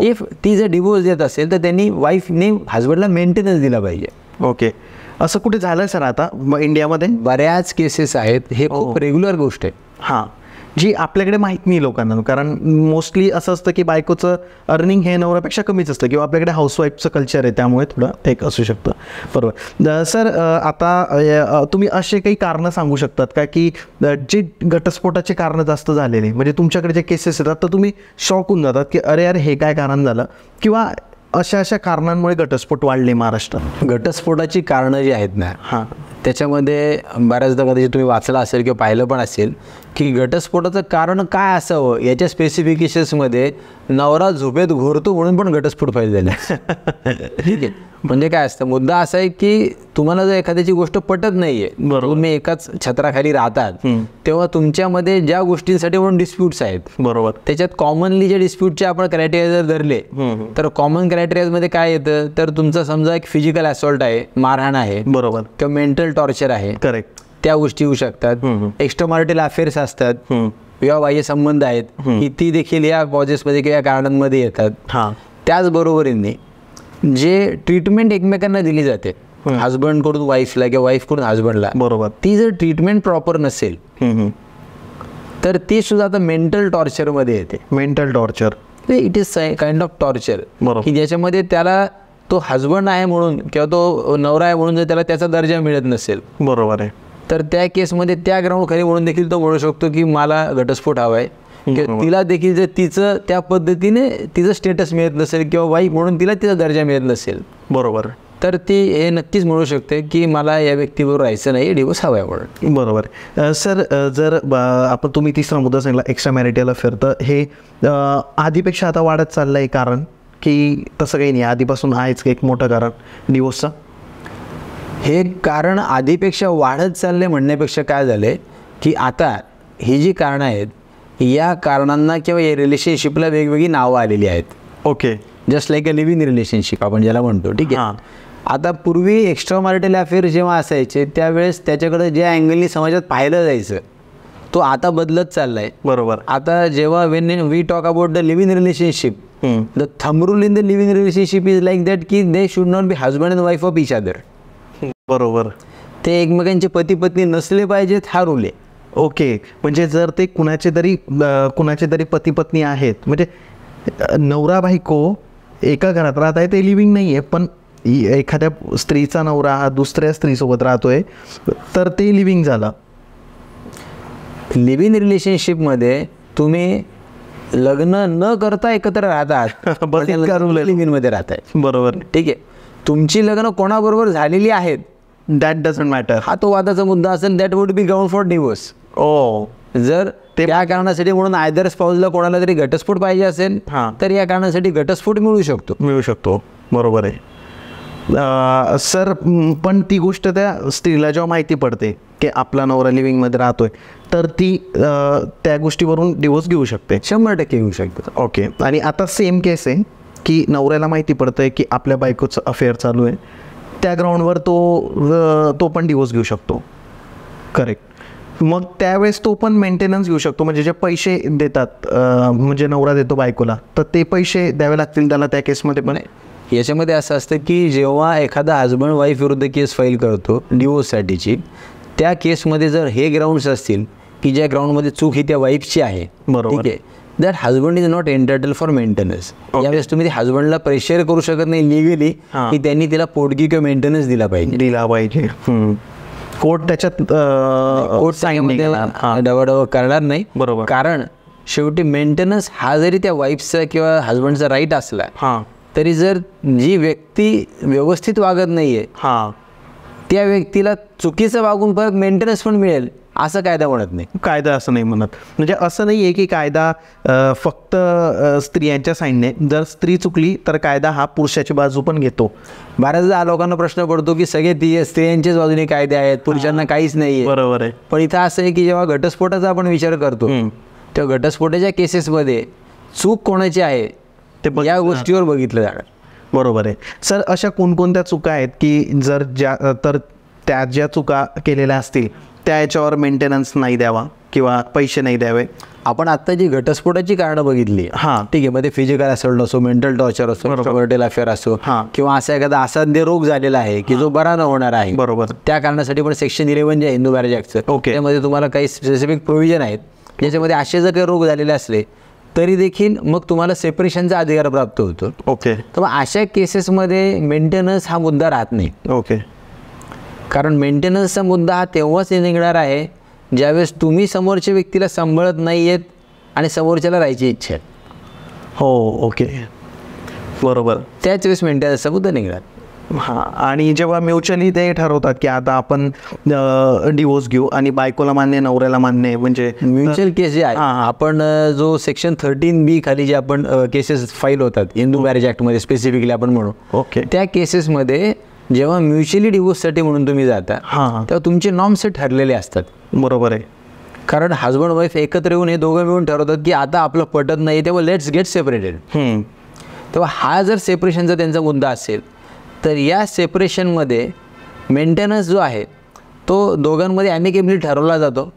इफ ती जर डिवोर्स देत असेल तर त्यांनी वाईफने हजबंडला मेंटेनन्स दिला पाहिजे. ओके, असं कुठे झालं सर आता इंडियामध्ये? बऱ्याच केसेस आहेत, हे खूप रेग्युलर गोष्ट आहे. जी आपल्याकडे माहीत नाही लोकांना, कारण मोस्टली असं असतं की बायकोचं अर्निंग हे नवऱ्यापेक्षा कमीच असतं किंवा आपल्याकडे हाऊसवाईफचं कल्चर आहे, त्यामुळे थोडं एक असू शकतं. बरोबर. सर आता तुम्ही असे काही कारणं सांगू शकतात का की जे घटस्फोटाचे कारणं जास्त झालेले, म्हणजे तुमच्याकडे जे केसेस येतात तर तुम्ही शॉक होऊन जातात की अरे यार हे काय कारण झालं, किंवा अशा कारणांमुळे घटस्फोट वाढले महाराष्ट्रात? घटस्फोटाची कारणं जी आहेत ना, त्याच्यामध्ये बऱ्याचदा कदाचित तुम्ही वाचलं असेल किंवा पाहिलं पण असेल की घटस्फोटाचं कारण काय असावं याच्या स्पेसिफिकेशन्समध्ये नवरा झोपेत घोरतो म्हणून पण घटस्फोट फाईल झाले. ठीक आहे. म्हणजे काय असतं, मुद्दा असा आहे की तुम्हाला जर एखाद्याची गोष्ट पटत नाहीये, तुम्ही एकाच छत्राखाली राहतात, तेव्हा तुमच्यामध्ये ज्या गोष्टींसाठी म्हणून डिस्प्यूट्स आहेत, बरोबर, त्याच्यात कॉमनली ज्या डिस्प्यूटचे आपण क्रायटेरिया जर धरले तर कॉमन क्रायटेरियामध्ये काय येतं, तर तुमचं समजा एक फिजिकल असॉल्ट आहे, मारहाण आहे, बरोबर, किंवा मेंटल टॉर्चर आहे, करेक्ट, त्या गोष्टी येऊ शकतात. एक्स्ट्रामॅरिटल अफेअर्स असतात, विवाहबाह्य संबंध आहेत, की ती देखील या कॉजेसमध्ये किंवा कारणांमध्ये येतात. त्याचबरोबरीने जे ट्रीटमेंट एकमेकांना दिली जाते, हजबंड कडून वाईफला किंवा वाईफ कडून हजबंडला, बरोबर, ती जर ट्रीटमेंट प्रॉपर नसेल तर ती सुद्धा आता मेंटल टॉर्चरमध्ये येते. Mental torture, it is kind of torture, की ज्याच्यामध्ये त्याला तो हजबंड आहे म्हणून किंवा तो नवरा आहे म्हणून जर त्याला त्याचा दर्जा मिळत नसेल, बरोबर आहे, तर त्या केसमध्ये त्या ग्राउंड खाली म्हणून देखील तो म्हणू शकतो की मला घटस्फोट हवा आहे. तिला देखील जर तिचं त्या पद्धतीने तिचं स्टेटस मिळत नसेल किंवा वाईफ म्हणून तिला तिचा दर्जा मिळत नसेल, बरोबर, तर ती हे नक्कीच म्हणू शकते की मला या व्यक्तीबरोबर राहायचं नाही, डिवोर्स हवा आहे म्हणून. बरोबर. सर जर आपण तुम्ही तिसरा मुद्दा सांगितला एक्स्ट्रा मॅरिटल अफेअर, तर हे आधीपेक्षा आता वाढत चाललं आहे कारण की तसं काही नाही, आधीपासून आहेच एक मोठं कारण डिवोर्सचं? हे कारण आधीपेक्षा वाढत चालले म्हणण्यापेक्षा काय झालंय की आता ही जी कारणं आहेत या कारणांना किंवा या रिलेशनशिपला वेगवेगळी नावं आलेली आहेत. Okay, just like a leave in relationship आपण ज्याला म्हणतो. ठीक आहे. आता पूर्वी एक्स्ट्रा मॅरिटल अफेअर जेव्हा असायचे त्यावेळेस त्याच्याकडे ज्या अँगलनी समाजात पाहिलं जायचं तो आता बदलत चाललाय. बरोबर. आता जेव्हा when we talk about the live in relationship, the thumb rule in the live in relationship is like that की they should not be husband and wife of each other. बरोबर. ते एकमेकांचे पती पत्नी नसले पाहिजेत हा रूल आहे. ओके, म्हणजे जर ते कुणाचे तरी पती पत्नी आहेत, म्हणजे नवरा बायको एका घरात राहत आहे, ते लिव्हिंग नाही आहे, पण एखाद्या स्त्रीचा नवरा हा दुसऱ्या स्त्रीसोबत राहतोय तर ते लिव्हिंग झालं. लिव्ह इन रिलेशनशिपमध्ये तुम्ही लग्न न करता एकत्र राहतात, लिव्ह इनमध्ये राहताय. बरोबर. ठीक आहे, तुमची लग्न कोणाबरोबर झालेली आहेत दॅट डझंट मॅटर, हा तो वादाचा मुद्दा असेल. That would be ground for divorce. ओ, जर त्या कारणासाठी म्हणून आयदर स्पाऊसला कोणाला तरी घटस्फोट पाहिजे असेल तर या कारणासाठी घटस्फोट मिळू शकतो. बरोबर आहे. सर, पण ती गोष्ट त्या स्त्रीला जेव्हा माहिती पडते की आपला नवरा लिव्हिंगमध्ये राहतोय तर ती त्या गोष्टीवरून डिवोर्स घेऊ शकते. 100% घेऊ शकते. ओके. आणि आता सेम केस आहे की नवऱ्याला माहिती पडतंय की आपल्या बायकोचं अफेअर चालू आहे, त्या ग्राउंडवर तो पण डिवोर्स घेऊ शकतो. करेक्ट. मग त्यावेळेस तो पण मेंटेनन्स घेऊ शकतो, म्हणजे जे पैसे देतात म्हणजे नवरा देतो बायकोला तर ते पैसे द्यावे लागतील त्याला त्या केसमध्ये पण. याच्यामध्ये असं असतं की जेव्हा एखादा हजबंड वाईफ विरुद्ध केस फाईल करतो डिवोर्ससाठीची, त्या केसमध्ये जर हे ग्राउंड्स असतील की ज्या ग्राउंडमध्ये चूक ही त्या वाईफची आहे, बरोबर, ठीक आहे, that husband is not entitle for maintenance. यावेळेस तुम्ही हजबंडला प्रेशर करू शकत नाही लिगली की त्यांनी तिला पोटगी किंवा मेंटेनन्स दिला पाहिजे. कोर्ट त्याच्यात डवाडवा करणार नाही. बरोबर. कारण शेवटी मेंटेनन्स हा जरी त्या वाईफचा किंवा हजबंडचा राईट असला तरी जर जी व्यक्ती व्यवस्थित वागत नाहीये त्या व्यक्तीला चुकीचं वागून परत मेंटेनन्स पण मिळेल असं कायदा म्हणत नाही. कायदा असं नाही म्हणत. म्हणजे असं नाही आहे की कायदा फक्त स्त्रियांच्या साईडने, जर स्त्री चुकली तर कायदा हा पुरुषाची बाजू पण घेतो. बऱ्याचदा लोकांना प्रश्न पडतो की सगळे स्त्रियांच्याच बाजूने कायदे आहेत, पुरुषांना काहीच नाही. बरोबर आहे. पण इथं असं आहे की जेव्हा घटस्फोटाचा आपण विचार करतो तेव्हा घटस्फोटाच्या केसेसमध्ये चूक कोणाची आहे ते या गोष्टीवर बघितलं जाणार. बरोबर आहे. सर, अशा कोणकोणत्या चुका आहेत की जर त्या ज्या चुका केलेल्या असतील त्या याच्यावर मेंटेनन्स नाही द्यावा किंवा पैसे नाही द्यावे? आपण आत्ता जी घटस्फोटाची कारणं बघितली, ठीक आहे, मध्ये फिजिकल असॉल्ट असो, मेंटल टॉर्चर असो, मॅरिटल अफेअर असो, किंवा असा एखादा असाध्य रोग झालेला आहे की जो बरा न होणार आहे, बरोबर, त्या कारणासाठी पण सेक्शन 11 जे आहे हिंदू मॅरेज ॲक्टचं, त्यामध्ये तुम्हाला काही स्पेसिफिक प्रोव्हिजन आहेत ज्याच्यामध्ये असे जर काही रोग झालेले असले तरी देखील मग तुम्हाला सेपरेशनचा अधिकार प्राप्त होतो. ओके. तर मग अशा केसेसमध्ये मेंटेनन्स हा मुद्दा राहत नाही. ओके. कारण मेंटेनन्सचा मुद्दा हा तेव्हाच निघणार आहे ज्यावेळेस तुम्ही समोरच्या व्यक्तीला सांभाळत नाही आहेत आणि समोरच्याला राहायची इच्छा आहे. हो. ओके. बरोबर. त्याच वेळेस मेंटेनन्सचा मुद्दा निघणार. आणि जेव्हा म्युच्युअली ते ठरवतात की आता आपण डिवोर्स घेऊ आणि बायकोला मान्य नवऱ्याला मान्य, म्हणजे म्युच्युअल केस जे आहे, आपण जो सेक्शन 13B खाली जे आपण केसेस फाईल होतात हिंदू मॅरेज ॲक्टमध्ये स्पेसिफिकली आपण म्हणू, ओके, त्या केसेसमध्ये जेव्हा म्युच्युअली डिवोर्ससाठी म्हणून तुम्ही जाता तेव्हा तुमचे नॉर्म्स ठरलेले असतात. बरोबर आहे. कारण हजबंड वाईफ एकत्र येऊन हे दोघं मिळून ठरवतात की आता आपलं पटत नाही तेव्हा लेट्स गेट सेपरेटेड. तेव्हा हा जर सेपरेशनचा त्यांचा मुद्दा असेल तर या सेपरेशनमध्ये मेंटेनन्स जो आहे तो दोघांमध्ये ॲमिकेबली ठरवला जातो,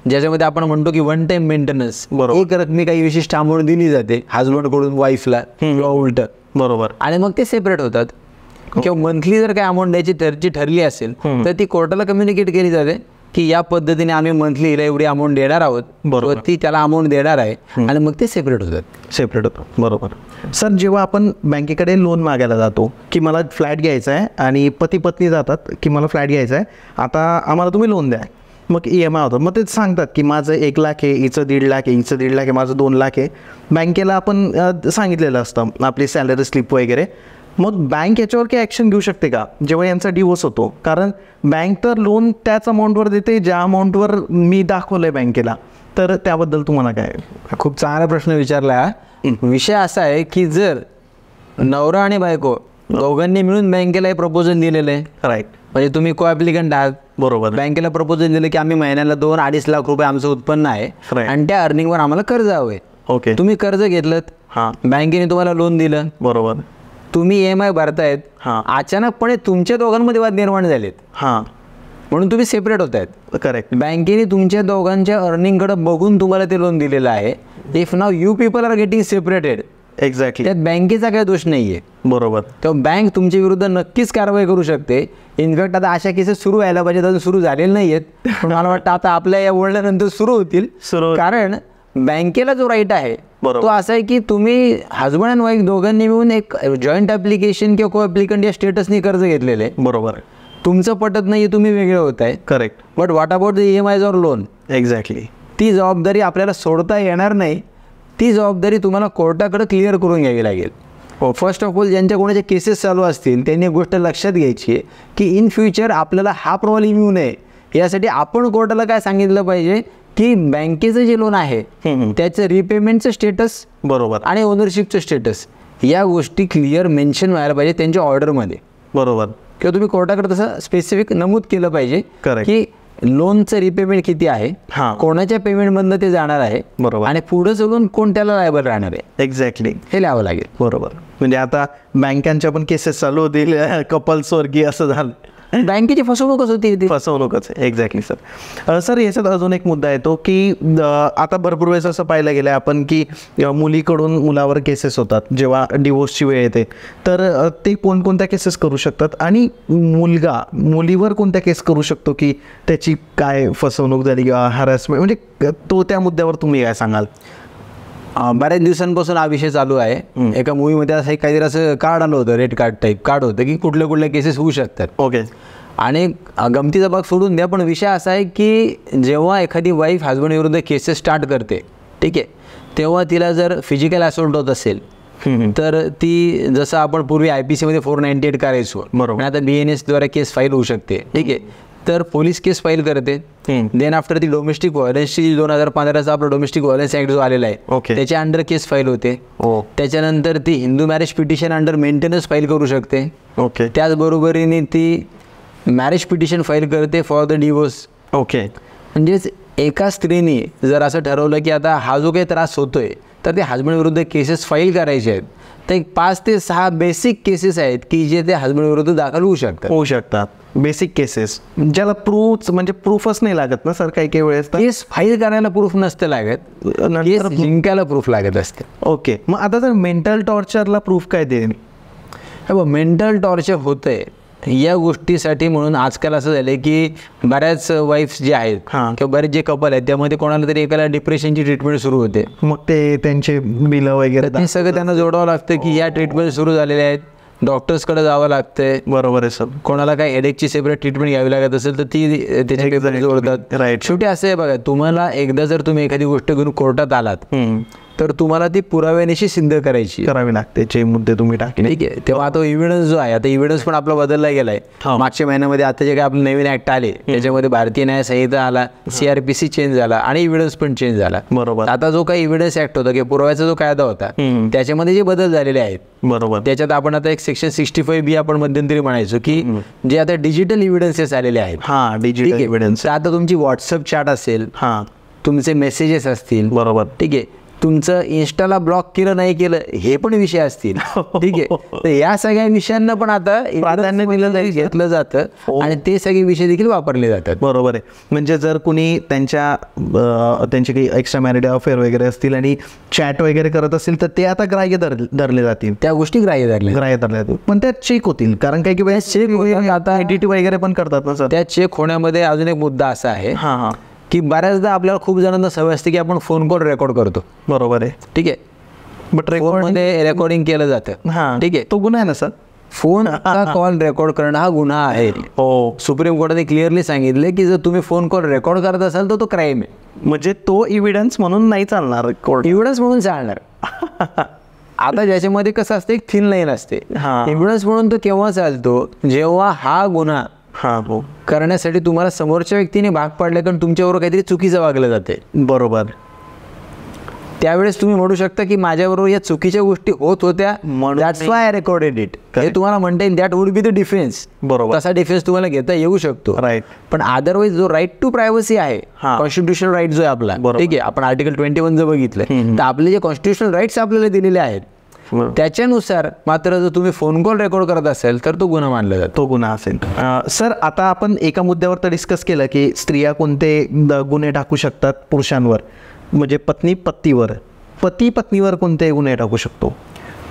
ज्याच्यामध्ये आपण म्हणतो की वन टाईम मेंटेनन्स, एक रकमी काही विशिष्ट अमाऊंट दिली जाते हजबंडकडून वाईफला किंवा उलट. बरोबर. आणि मग ते सेपरेट होतात. किंवा मंथली जर काही अमाऊंट द्यायची ठरली असेल तर ती कोर्टाला कम्युनिकेट केली जाते की या पद्धतीने आम्ही मंथली हिला एवढी अमाऊंट देणार आहोत, बरोबर, ती त्याला अमाऊंट देणार आहे, आणि मग ते सेपरेट होतं. बरोबर. सर, जेव्हा आपण बँकेकडे लोन मागायला जातो की मला फ्लॅट घ्यायचा आहे आणि पती पत्नी जातात की मला फ्लॅट घ्यायचा आहे, आता आम्हाला तुम्ही लोन द्या, मग EMI होतं, मग ते सांगतात की माझं 1 लाख आहे, हिचं 1.5 लाख आहे, हिचं 1.5 लाख आहे, माझं 2 लाख आहे. बँकेला आपण सांगितलेलं असतं आपली सॅलरी स्लिप वगैरे. मग बँक याच्यावर काही ॲक्शन घेऊ शकते का जेव्हा यांचा डिवोर्स होतो? कारण बँक तर लोन त्याच अमाऊंटवर देते ज्या अमाऊंटवर मी दाखवलं आहे बँकेला. तर त्याबद्दल तुम्हाला काय? खूप चांगला प्रश्न विचारला. विषय असा आहे की जर नवरा आणि बायको दोघांनी मिळून बँकेला हे प्रपोजल दिलेलं आहे, राईट, म्हणजे तुम्ही को ॲप्लिकंट आहात, बरोबर, बँकेला प्रपोजल दिलं की आम्ही महिन्याला 2-2.5 लाख रुपये आमचं उत्पन्न आहे आणि त्या अर्निंगवर आम्हाला कर्ज हवं आहे. ओके. तुम्ही कर्ज घेतलं, बँकेने तुम्हाला लोन दिलं, बरोबर, तुम्ही EMI भरतायत, हां. अचानकपणे तुमच्या दोघांमध्ये वाद निर्माण झालेत, हां, म्हणून तुम्ही सेपरेट होत आहेत. करेक्ट. बँकेने तुमच्या दोघांच्या अर्निंगकडे बघून तुम्हाला ते लोन दिलेलं आहे. If now you people are getting separated, exactly. त्यात बँकेचा काही दोष नाही आहे. बरोबर. तेव्हा बँक तुमच्या विरुद्ध नक्कीच कारवाई करू शकते. इनफॅक्ट आता अशा केसेस सुरू व्हायला पाहिजेत, अजून सुरू झालेले नाही आहेत, पण मला वाटतं आता आपल्या या बोलण्यानंतर सुरू होतील. कारण बँकेला जो राईट आहे तो असा आहे की तुम्ही हजबंड अँड वाईफ दोघांनी मिळून एक जॉईंट ॲप्लिकेशन किंवा को ॲप्लिकंट या स्टेटसनी कर्ज घेतलेलं आहे. बरोबर. तुमचं पटत नाही, तुम्ही वेगळे होत आहे. Correct. But what about the EMIs or loan? Exactly. ती जबाबदारी आपल्याला सोडता येणार नाही. ती जबाबदारी तुम्हाला कोर्टाकडे क्लिअर करून घ्यावी लागेल. फर्स्ट ऑफ ऑल, ज्यांच्या कोणाच्या केसेस चालू असतील त्यांनी एक गोष्ट लक्षात घ्यायची आहे की इन फ्युचर आपल्याला हा प्रॉब्लेम येऊ नये यासाठी आपण कोर्टाला काय सांगितलं पाहिजे की बँकेचं जे लोन आहे त्याचं रिपेमेंटचं स्टेटस बरोबर आणि ओनरशिपचं स्टेटस या गोष्टी क्लिअर मेन्शन व्हायला पाहिजे त्यांच्या ऑर्डरमध्ये. बरोबर. किंवा तुम्ही कोर्टाकडे तसं स्पेसिफिक नमूद केलं पाहिजे Correct. की लोनचं रिपेमेंट किती आहे, हां. कोणाच्या पेमेंटमधनं ते जाणार आहे, बरोबर. आणि पुढे चलून कोण त्याला लायबल राहणार आहे, एक्झॅक्टली हे लिहावं लागेल. बरोबर. म्हणजे आता बँकांच्या पण केसेस चालू होतील कपल्सवर की असं झालं. बँकेची फसवणूकच होती ती. फसवणूकच आहे. Exactly sir. सर याच्यात अजून एक मुद्दा येतो की आता भरपूर वेळेस असं पाहायला गेलं आहे आपण की मुलीकडून मुलावर केसेस होतात जेव्हा डिवोर्सची वेळ येते, तर ते कोणकोणत्या केसेस करू शकतात आणि मुलगा मुलीवर कोणत्या केस करू शकतो की त्याची काय फसवणूक झाली किंवा हॅरॅसमेंट, म्हणजे तो त्या मुद्द्यावर तुम्ही काय सांगाल? बऱ्याच दिवसांपासून हा विषय चालू आहे. एका मूवीमध्ये असं काहीतरी असं कार्ड आलं होतं, रेड कार्ड टाईप कार्ड होतं की कुठल्या कुठल्या केसेस होऊ शकतात. ओके. आणि गमतीचा भाग सोडून द्या, पण विषय असा आहे की जेव्हा एखादी वाईफ हजबंड विरुद्ध केसेस स्टार्ट करते, ठीक आहे, तेव्हा तिला जर फिजिकल असॉल्ट होत असेल तर ती, जसं आपण पूर्वी IPC मध्ये 498 करायचो, बरोबर, आता BNS द्वारे केस फाईल होऊ शकते, ठीक आहे. तर पोलीस केस फाईल करते. देन आफ्टर ती डोमेस्टिक व्हायलन्सची 2015चा आपला डोमेस्टिक व्हायलन्स ॲक्ट जो आलेला आहे त्याच्या अंडर केस फाईल होते. त्याच्यानंतर ती Hindu marriage petition under maintenance file करू शकते. ओके. त्याचबरोबरीने ती मॅरेज पिटिशन फाईल करते फॉर द डिवोर्स. ओके. म्हणजेच एका स्त्रीने जर असं ठरवलं की आता हा जो काही त्रास होतोय तर ते हजबंड विरुद्ध केसेस फाईल करायचे आहेत, तर 5 ते 6 बेसिक केसेस आहेत की जे ते हजबंड विरुद्ध दाखल होऊ शकतात. बेसिक केसेस ज्याला प्रूफ म्हणजे प्रूफच नाही लागत ना सर, काही वेळेस केस फाईल करायला प्रूफ नसतं लागत, केस जिंकायला प्रूफ लागत असते. ओके. मग आता जर मेंटल टॉर्चरला प्रूफ काय देईल? मेंटल टॉर्चर होतंय या गोष्टीसाठी म्हणून आजकाल असं झालं की बऱ्याच वाईफ्स जे आहेत किंवा बरेच जे कपल आहेत त्यामध्ये कोणाला तरी एकाला डिप्रेशनची ट्रीटमेंट सुरू होते. मग ते त्यांचे बिलं वगैरे ते सगळं त्यांना जोडावं लागतं की या ट्रीटमेंट सुरू झालेल्या आहेत, डॉक्टर्सकडे जावं लागतंय. बरोबर आहे सर. कोणाला काय हेडेकची सेपरेट ट्रीटमेंट घ्यावी लागत असेल तर ती त्याच्या पेपर जोडतात. राईट. शेवटी असं आहे बघा, तुम्हाला एकदा जर तुम्ही एखादी गोष्ट घेऊन कोर्टात आलात तर तुम्हाला ती पुराव्यानिशी सिद्ध करावी लागते, जे मुद्दे तुम्ही टाकले, ठीक आहे. तेव्हा तो इव्हिडन्स जो आहे, आता इव्हिडन्स पण आपला बदलला गेलाय. मागच्या महिन्यामध्ये आता जे काही आपले नवीन ऍक्ट आले त्याच्यामध्ये भारतीय न्याय संहिता आला, CRPC चेंज झाला आणि इव्हिडन्स पण चेंज झाला. बरोबर. आता जो काही इव्हिडन्स ऍक्ट होता किंवा पुराव्याचा जो कायदा होता त्याच्यामध्ये जे बदल झालेले आहेत, बरोबर, त्याच्यात आपण आता एक सेक्शन 65B आपण मध्यंतरी म्हणायचो की जे आता डिजिटल इव्हिडन्सेस आलेले आहेत. हां, डिजिटल इव्हिडन्स. आता तुमची व्हॉट्सअप चॅट असेल, तुमचे मेसेजेस असतील, बरोबर, ठीक आहे, तुमचं इन्स्टाला ब्लॉक केलं नाही केलं हे पण विषय असतील, ठीक आहे. तर या सगळ्या विषयांना पण आता प्राधान्य दिलं घेतलं जातं आणि ते सगळे विषय देखील वापरले जातात. बरोबर आहे. म्हणजे जर कुणी त्यांचे काही एक्स्ट्रा मॅरिड अफेअर वगैरे असतील आणि चॅट वगैरे करत असतील तर ते आता ग्राह्य धरले जातील, त्या गोष्टी ग्राह्य धरल्या जातील. पण त्या चेक होतील, कारण काही वेळेस चेक आता एडिट वगैरे पण करतात ना सर. त्या चेक होण्यामध्ये अजून एक मुद्दा असा आहे की बऱ्याचदा आपल्याला खूप जणांना सवय असते की आपण फोन कॉल रेकॉर्ड करतो. बरोबर आहे. ठीक आहे. बट मध्ये रेकॉर्डिंग केलं जातं, ठीक आहे, तो गुन्हा आहे ना सर. फोन कॉल रेकॉर्ड करणं हा गुन्हा आहे. हो, सुप्रीम कोर्टाने क्लिअरली सांगितले की जर तुम्ही फोन कॉल रेकॉर्ड करत असाल तर तो क्राईम आहे. म्हणजे तो इव्हिडन्स म्हणून नाही चालणार, इव्हिडन्स म्हणून चालणार. आता ज्याच्यामध्ये कसं असतं एक थिन लाईन असते. इव्हिडन्स म्हणून तो केव्हा चालतो जेव्हा हा गुन्हा करण्यासाठी तुम्हाला समोरच्या व्यक्तीने भाग पाडले कारण तुमच्याबरोबर काहीतरी चुकीचं वागलं जाते. बरोबर. त्यावेळेस तुम्ही म्हणू शकता की माझ्याबरोबर या चुकीच्या गोष्टी होत होत्या, that's why I recorded it, हे तुम्हाला म्हणता येईल. That would be the defence. बरोबर. तसा डिफेन्स तुम्हाला घेता येऊ शकतो. राईट. पण अदरवाईज जो राईट टू प्रायव्हसी आहे, कॉन्स्टिट्युशनल राईट जो आहे आपला, ठीक आहे, आपण आर्टिकल 21 जर बघितलं तर आपले जे कॉन्स्टिट्युशनल राईट्स आपल्याला दिलेले आहेत त्याच्यानुसार मात्र जर तुम्ही फोन कॉल रेकॉर्ड करत असाल तर तो गुन्हा मानला जातो. तो गुन्हा असेल. सर आता आपण एका मुद्द्यावर तर डिस्कस केलं की स्त्रिया कोणते गुन्हे टाकू शकतात पुरुषांवर, म्हणजे पत्नी पतीवर, पती पत्नीवर कोणते गुन्हे टाकू शकतो?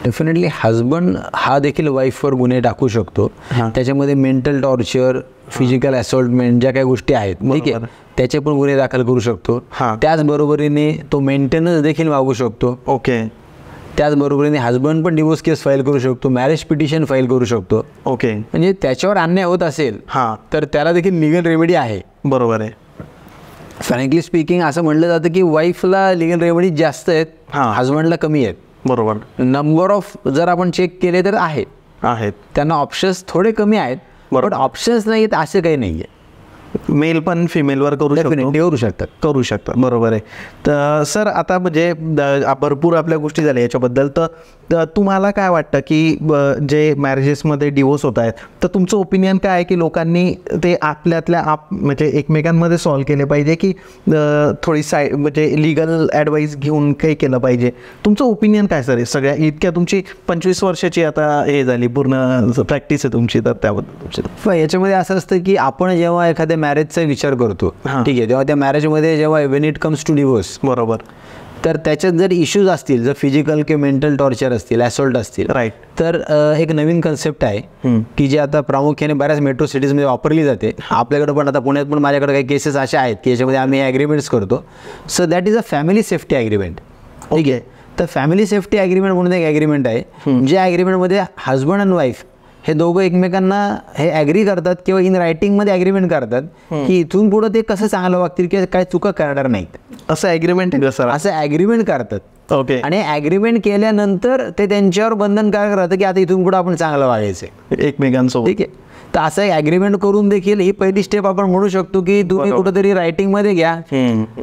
डेफिनेटली हजबंड हा देखील वाईफवर गुन्हे टाकू शकतो. त्याच्यामध्ये मेंटल टॉर्चर, फिजिकल असॉल्टमेंट ज्या काही गोष्टी आहेत ठीक आहे त्याचे पण गुन्हे दाखल करू शकतो. त्याचबरोबरीने तो मेंटेनन्स देखील मागू शकतो. ओके. त्याचबरोबरीने हजबंड पण डिवोर्स केस फाईल करू शकतो, मॅरेज पिटिशन फाईल करू शकतो. ओके. म्हणजे त्याच्यावर अन्याय होत असेल तर त्याला देखील लिगल रेमेडी आहे. बरोबर आहे. फ्रँकली स्पीकिंग असं म्हटलं जातं की वाईफला लिगल रेमेडी जास्त आहेत, हजबंडला कमी आहेत. बरोबर. नंबर ऑफ जर आपण चेक केले तर आहेत, त्यांना ऑप्शन्स थोडे कमी आहेत, बट ऑप्शन्स नाही आहेत असं काही नाही आहे. मेल पण फिमेलवर करू करू शकतात. बरोबर आहे. तर सर आता म्हणजे भरपूर आपल्या गोष्टी झाल्या याच्याबद्दल, तर तुम्हाला काय वाटतं की जे मॅरेजेसमध्ये डिवोर्स होत आहेत तर तुमचं ओपिनियन काय आहे की लोकांनी ते आपल्यातल्या म्हणजे एकमेकांमध्ये सॉल्व्ह केले पाहिजे की थोडी म्हणजे लिगल ॲडवाईस घेऊन काही केलं पाहिजे? तुमचं ओपिनियन काय सर? सगळ्या इतक्या तुमची 25 वर्षाची आता हे झाली पूर्ण प्रॅक्टिस आहे तुमची, तर त्याबद्दल तुमची. याच्यामध्ये असं असतं की आपण जेव्हा एखाद्या मॅरेजचा विचार करतो ठीक आहे, तेव्हा त्या मॅरेजमध्ये जेव्हा when it comes to divorce, बरोबर, तर त्याच्यात जर इश्यूज असतील, जर फिजिकल किंवा मेंटल टॉर्चर असतील, असॉल्ट असतील, राईट, तर एक नवीन कन्सेप्ट आहे की जी आता प्रामुख्याने बऱ्याच मेट्रो सिटीजमध्ये वापरली जाते. आपल्याकडे पण आता पुण्यात पण माझ्याकडे काही केसेस अशा आहेत की याच्यामध्ये आम्ही ॲग्रीमेंट्स करतो. So that is a family safety agreement. ठीक आहे. तर फॅमिली सेफ्टी ॲग्रीमेंट म्हणून एक ॲग्रीमेंट आहे, ज्या ॲग्रीमेंटमध्ये हजबंड अँड वाईफ हे दोघं एकमेकांना हे ॲग्री करतात किंवा इन रायटिंगमध्ये ॲग्रीमेंट करतात की इथून पुढं ते कसं चांगलं वागतील किंवा काय चुका करणार नाहीत. असं ॲग्रीमेंट आहे सर? असं ॲग्रीमेंट करतात. ओके. आणि ॲग्रीमेंट केल्यानंतर ते त्यांच्यावर बंधनकारक राहतं की आता इथून पुढे आपण चांगलं वागायचं एकमेकांसोबत. ठीक आहे. तर असं एक ॲग्रीमेंट करून देखील ही पहिली स्टेप आपण म्हणू शकतो की तुम्ही कुठेतरी रायटिंगमध्ये घ्या,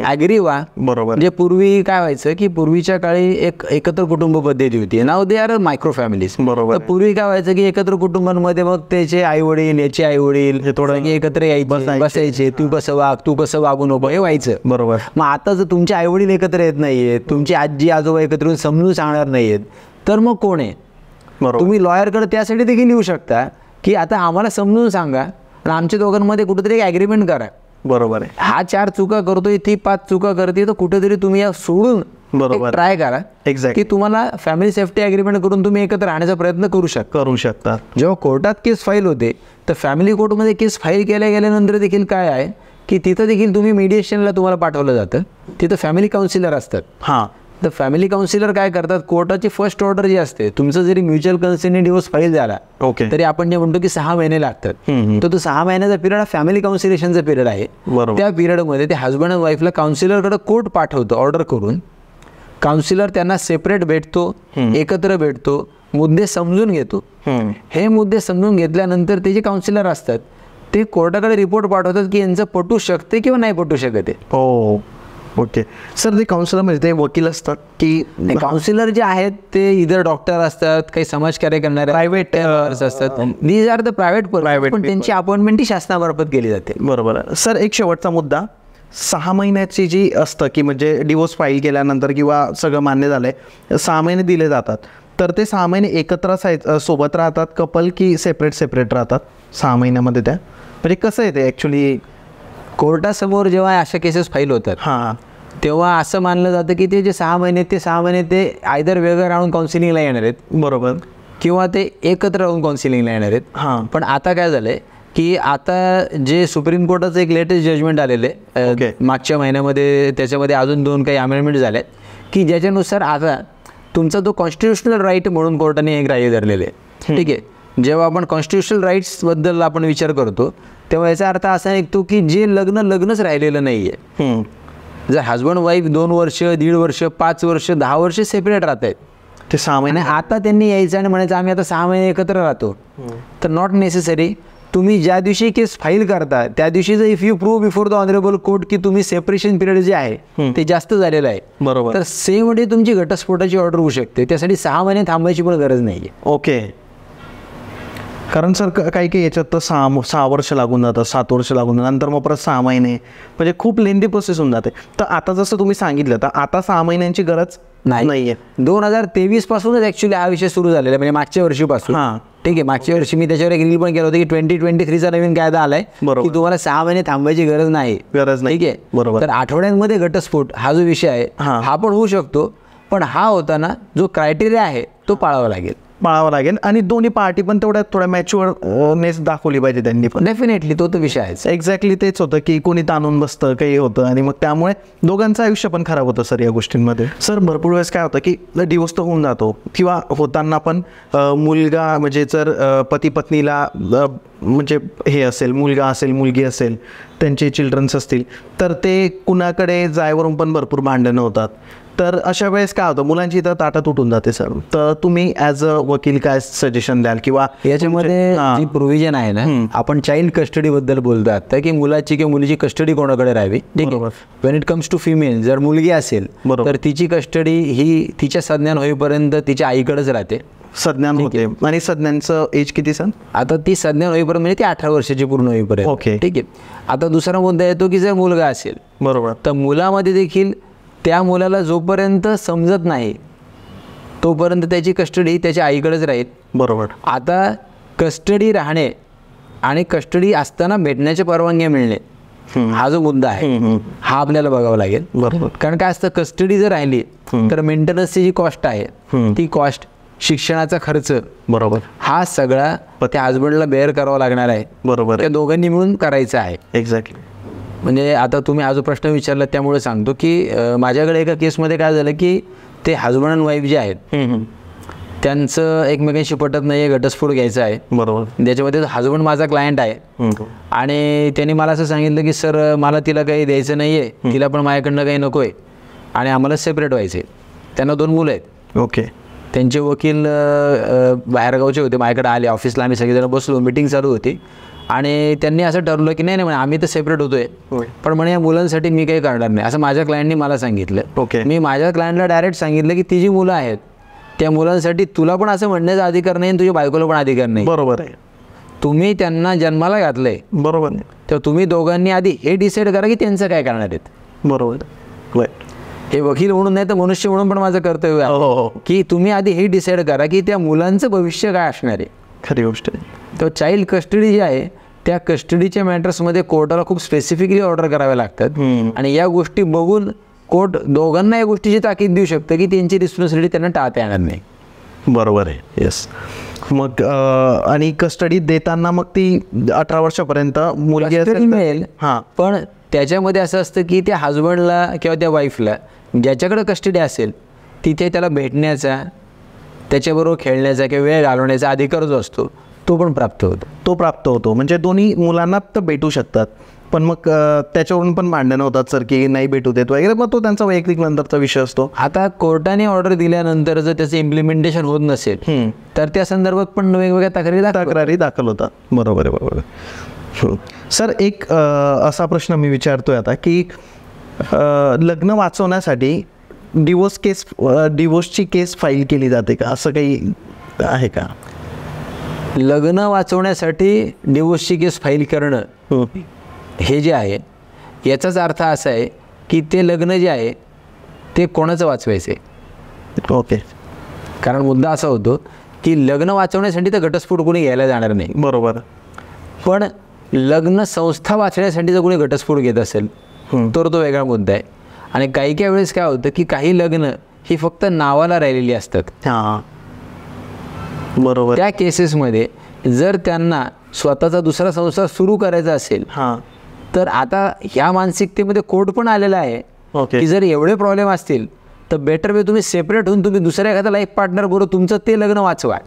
ॲग्री व्हा. बरोबर. म्हणजे पूर्वी काय व्हायचं की पूर्वीच्या काळी एक एकत्र कुटुंब पद्धती होती. नाव दे आर मायक्रो फॅमिलीज. बरोबर. पूर्वी काय व्हायचं की एकत्र कुटुंबांमध्ये मग त्याचे आई वडील, याचे आई वडील हे थोडं एकत्र यायचे, बसायचे, तू कसं वाग, तू कसं वागू नको, हे व्हायचं. बरोबर. मग आता जर तुमचे आई वडील एकत्र येत नाहीयेत, तुमची आजी आजोबा एकत्र येऊन समजून सांगणार नाहीयेत, तर मग कोण आहे? तुम्ही लॉयरकडे त्यासाठी देखील येऊ शकता की आता आम्हाला समजून सांगा आणि आमच्या दोघांमध्ये कुठेतरी एक ॲग्रीमेंट करा. बरोबर आहे. हा 4 चुका करतोय, ती 5 चुका करते, तर कुठेतरी तुम्ही या सोडून बरोबर ट्राय करा. एक्झॅक्टली. की तुम्हाला फॅमिली सेफ्टी ॲग्रीमेंट करून तुम्ही एकत्र राहण्याचा प्रयत्न करू शकता. जेव्हा कोर्टात केस फाईल होते तर फॅमिली कोर्टमध्ये केस फाईल गेल्यानंतर देखील काय आहे की तिथं देखील तुम्ही मीडिएशनला तुम्हाला पाठवलं जातं. तिथं फॅमिली काउन्सिलर असतात. तर फॅमिली काउन्सिलर काय करतात, कोर्टाची फर्स्ट ऑर्डर जी असते, तुमचं जरी म्युच्युअल कन्सेंटने डिवोर्स फाईल झाला तरी आपण जे म्हणतो की 6 महिने लागतात, तर तो 6 महिन्याचा पिरियड हा फॅमिली काउन्सिलेशनचा पिरियड आहे. त्या पिरियडमध्ये ते हजबंड अँड वाईफला काउन्सिलरकडे कोर्ट पाठवतो ऑर्डर करून. काउन्सिलर त्यांना सेपरेट भेटतो, एकत्र भेटतो, मुद्दे समजून घेतो. हे मुद्दे समजून घेतल्यानंतर ते जे काउन्सिलर असतात ते कोर्टाकडे रिपोर्ट पाठवतात की यांचं पटू शकते किंवा नाही पटू शकते. ओके. सर ते काउन्सिलर म्हणजे ते वकील असतात की काउन्सिलर जे आहेत ते इधर डॉक्टर असतात, काही समाजकार्य करणारे प्रायव्हेट असतात. दीज आर द प्रायव्हेट पण त्यांची अपॉइंटमेंट ही शासनामार्फत केली जाते. बरोबर. सर एक शेवटचा मुद्दा, 6 महिन्याची जी असतं की म्हणजे डिवोर्स फाईल केल्यानंतर किंवा सगळं मान्य झालंय 6 महिने दिले जातात, तर ते 6 महिने एकत्र सोबत राहतात कपल की सेपरेट राहतात 6 महिन्यामध्ये? त्या म्हणजे कसं आहे ते ॲक्च्युली? कोर्टासमोर जेव्हा अशा केसेस फाईल होतात तेव्हा असं मानलं जातं की ते जे 6 महिने ते आयदर वेगळं राहून काउन्सिलिंगला येणार आहेत. बरोबर. किंवा ते एकत्र राहून काउन्सिलिंगला येणार आहेत. पण आता काय झालंय की आता जे सुप्रीम कोर्टाचं एक लेटेस्ट जजमेंट आलेलं आहे मागच्या महिन्यामध्ये, त्याच्यामध्ये अजून 2 काही अमेंडमेंट झाले की ज्याच्यानुसार आता तुमचा जो कॉन्स्टिट्युशनल राईट म्हणून कोर्टाने एक ग्राह्य धरलेले आहे. ठीक आहे. जेव्हा आपण कॉन्स्टिट्युशनल राईट्सबद्दल आपण विचार करतो तेव्हा याचा अर्थ असा निघतो की जे लग्नच राहिलेलं नाही आहे. जर हजबंड वाईफ 2 वर्ष, 1.5 वर्ष, 5 वर्ष, 10 वर्ष सेपरेट राहत आहेत, ते 6 महिने आता त्यांनी यायचं आणि म्हणायचं आम्ही आता 6 महिने एकत्र राहतो, तर नॉट नेसेसरी. तुम्ही ज्या दिवशी केस फाईल करता त्या दिवशी जर if you prove before the honourable court की तुम्ही सेपरेशन पिरियड जे आहे ते जास्त झालेलं आहे, बरोबर, तर सेम डे तुमची घटस्फोटाची ऑर्डर होऊ शकते. त्यासाठी 6 महिने थांबायची पण गरज नाही आहे. ओके. कारण सर काही काही याच्यात तर 6 वर्ष लागून जातं, 7 वर्ष लागून जातं, नंतर मग परत 6 महिने, म्हणजे खूप लेंदी प्रोसेस होऊन जाते. तर आता जसं तुम्ही सांगितलं तर आता 6 महिन्यांची गरज नाहीये. 2023 पासूनच ऍक्च्युली हा विषय सुरू झालेला आहे, म्हणजे मागच्या वर्षीपासून. ठीक आहे, मागच्या वर्षी मी त्याच्यावर एक रील पण केलं होतं की 2023चा नवीन कायदा आलाय की तुम्हाला 6 महिने थांबायची गरज नाही. ठीक आहे, बरोबर. तर आठवड्यांमध्ये घटस्फोट हा जो विषय आहे हा पण होऊ शकतो, पण हा होताना जो क्रायटेरिया आहे तो पाळावा लागेल. आणि दोन्ही पार्टी पण थोड्या मॅच्युअरनेस दाखवली पाहिजे त्यांनी पण. डेफिनेटली तो तर विषय आहे. एक्झॅक्टली तेच होतं की कोणी ताणून बसतं, काही होतं, आणि मग त्यामुळे दोघांचं आयुष्य पण खराब होतं सर या गोष्टींमध्ये. सर भरपूर वेळेस काय होतं की डिवोर्स तर होऊन जातो, किंवा होताना पण मुलगा म्हणजे जर पती पत्नीला म्हणजे हे असेल, मुलगा असेल, मुलगी असेल, त्यांचे चिल्ड्रन्स असतील, तर ते कुणाकडे जायवरून पण भरपूर भांडणं होतात. तर अशा वेळेस काय होतं, मुलांची तर ताटा तुटून जाते सर. तर तुम्ही ॲज अ वकील काय सजेशन द्याल, किंवा याच्यामध्ये जी प्रोव्हिजन आहे ना, आपण चाइल्ड कस्टडी बद्दल बोलतो आता, की मुलाची किंवा मुलीची कस्टडी कोणाकडे राहावी. ठीक आहे, when it comes to female, जर मुलगी असेल तर तिची कस्टडी ही तिच्या संज्ञान होईपर्यंत तिच्या आईकडेच राहते. संज्ञान होते. आणि संज्ञांचं एज किती सर? आता ती संज्ञान होईपर्यंत म्हणजे ती 18 वर्षाची पूर्ण होईपर्यंत. ओके, ठीक आहे. आता दुसरा मुद्दा येतो की जर मुलगा असेल, बरोबर, तर मुलामध्ये देखील त्या मुलाला जोपर्यंत समजत नाही तोपर्यंत त्याची कस्टडी त्याच्या आईकडेच राहील. बरोबर. आता कस्टडी राहणे आणि कस्टडी असताना भेटण्याची परवानगी मिळणे हा जो मुद्दा आहे हा आपल्याला बघावा लागेल. बरोबर. कारण काय असतं, कस्टडी जर राहिली तर मेंटेनन्सची जी कॉस्ट आहे ती कॉस्ट, शिक्षणाचा खर्च, बरोबर, हा सगळा त्या हजबंडला बेअर करावा लागणार आहे. बरोबर. त्या दोघांनी मिळून करायचा आहे. एक्झॅक्टली. म्हणजे आता तुम्ही हा जो प्रश्न विचारला त्यामुळे सांगतो की माझ्याकडे एका केसमध्ये काय झालं की ते हजबंड अँड वाईफ जे आहेत त्यांचं एकमेकांशी पटत नाही आहे, घटस्फोट घ्यायचा आहे. बरोबर. त्याच्यामध्ये हजबंड माझा क्लायंट आहे आणि त्यांनी मला असं सांगितलं की सर मला तिला काही द्यायचं नाही आहे, तिला पण माझ्याकडनं काही नको आहे आणि आम्हाला सेपरेट व्हायचं आहे. त्यांना 2 मुलं आहेत. ओके. त्यांचे वकील बाहेरगावचे होते, माझ्याकडे आले ऑफिसला, आम्ही सगळेजण बसलो, मिटिंग चालू होती आणि त्यांनी असं ठरवलं की नाही आम्ही तर सेपरेट होतोय, पण म्हणे या मुलांसाठी मी काही करणार नाही, असं माझ्या क्लायंटनी मला सांगितलं. ओके. मी माझ्या क्लायंटला डायरेक्ट सांगितलं की ती जी मुलं आहेत त्या मुलांसाठी तुला पण असं म्हणण्याचा अधिकार नाही आणि तुझ्या बायकोला पण अधिकार नाही. बरोबर आहे. तुम्ही त्यांना जन्माला घातलंय, बरोबर, तर तुम्ही दोघांनी आधी हे डिसाईड करा की त्यांचं काय करणार आहेत. बरोबर. हे वकील म्हणून नाही तर मनुष्य म्हणून पण माझं कर्तव्य आहे की तुम्ही आधी हे डिसाईड करा की त्या मुलांचं भविष्य काय असणार आहे. खरी गोष्ट आहे. तर चाइल्ड कस्टडी जी आहे त्या कस्टडीच्या मॅटर्समध्ये कोर्टाला खूप स्पेसिफिकली ऑर्डर कराव्या लागतात आणि या गोष्टी बघून कोर्ट दोघांना या गोष्टीची ताकीद देऊ शकतं की त्यांची रिस्पॉन्सिबिलिटी त्यांना टाळता येणार नाही. बरोबर आहे. येस. मग आणि कस्टडी देताना मग ती 18 वर्षापर्यंत मुलगी मिळेल. पण त्याच्यामध्ये असं असतं की त्या हजबंडला किंवा त्या वाईफला ज्याच्याकडे कस्टडी असेल तिथे त्याला भेटण्याचा, त्याच्याबरोबर खेळण्याचा किंवा वेळ घालवण्याचा अधिकार जो असतो तो पण प्राप्त होतो. म्हणजे दोन्ही मुलांना तर भेटू शकतात, पण मग त्याच्यावरून पण भांडणं होतात सर की नाही भेटू देत वगैरे, मग तो त्यांचा वैयक्तिक नंतरचा विषय असतो. आता कोर्टाने ऑर्डर दिल्यानंतर जर त्याचं इम्प्लिमेंटेशन होत नसेल तर त्या संदर्भात पण वेगवेगळ्या तक्रारी दाखल होतात. बरोबर आहे. बरोबर. सर एक असा प्रश्न मी विचारतोय आता की लग्न वाचवण्यासाठी डिवोर्सची केस फाईल केली जाते का, असं काही आहे का? लग्न वाचवण्यासाठी डिवोर्सची केस फाईल करणं हे जे आहे याचाच अर्थ असा आहे की ते लग्न जे आहे ते कोणाचं वाचवायचं आहे. ओके. कारण मुद्दा असा होतो की लग्न वाचवण्यासाठी तर घटस्फोट कोणी घ्यायला जाणार नाही. बरोबर. पण लग्न संस्था वाचण्यासाठी जर कोणी घटस्फोट घेत असेल तर तो वेगळा मुद्दा आहे. आणि काही वेळेस काय होतं की काही लग्न ही फक्त नावाला राहिलेली असतात. बरोबर. त्या केसेसमध्ये जर त्यांना स्वतःचा दुसरा संसार सुरू करायचा असेल तर आता ह्या मानसिकतेमध्ये कोर्ट पण आलेला आहे की जर एवढे प्रॉब्लेम असतील तर बेटर वे तुम्ही सेपरेट होऊन तुम्ही दुसऱ्या एखादा लाईफ पार्टनर बरोबर तुमचं ते लग्न वाचवा.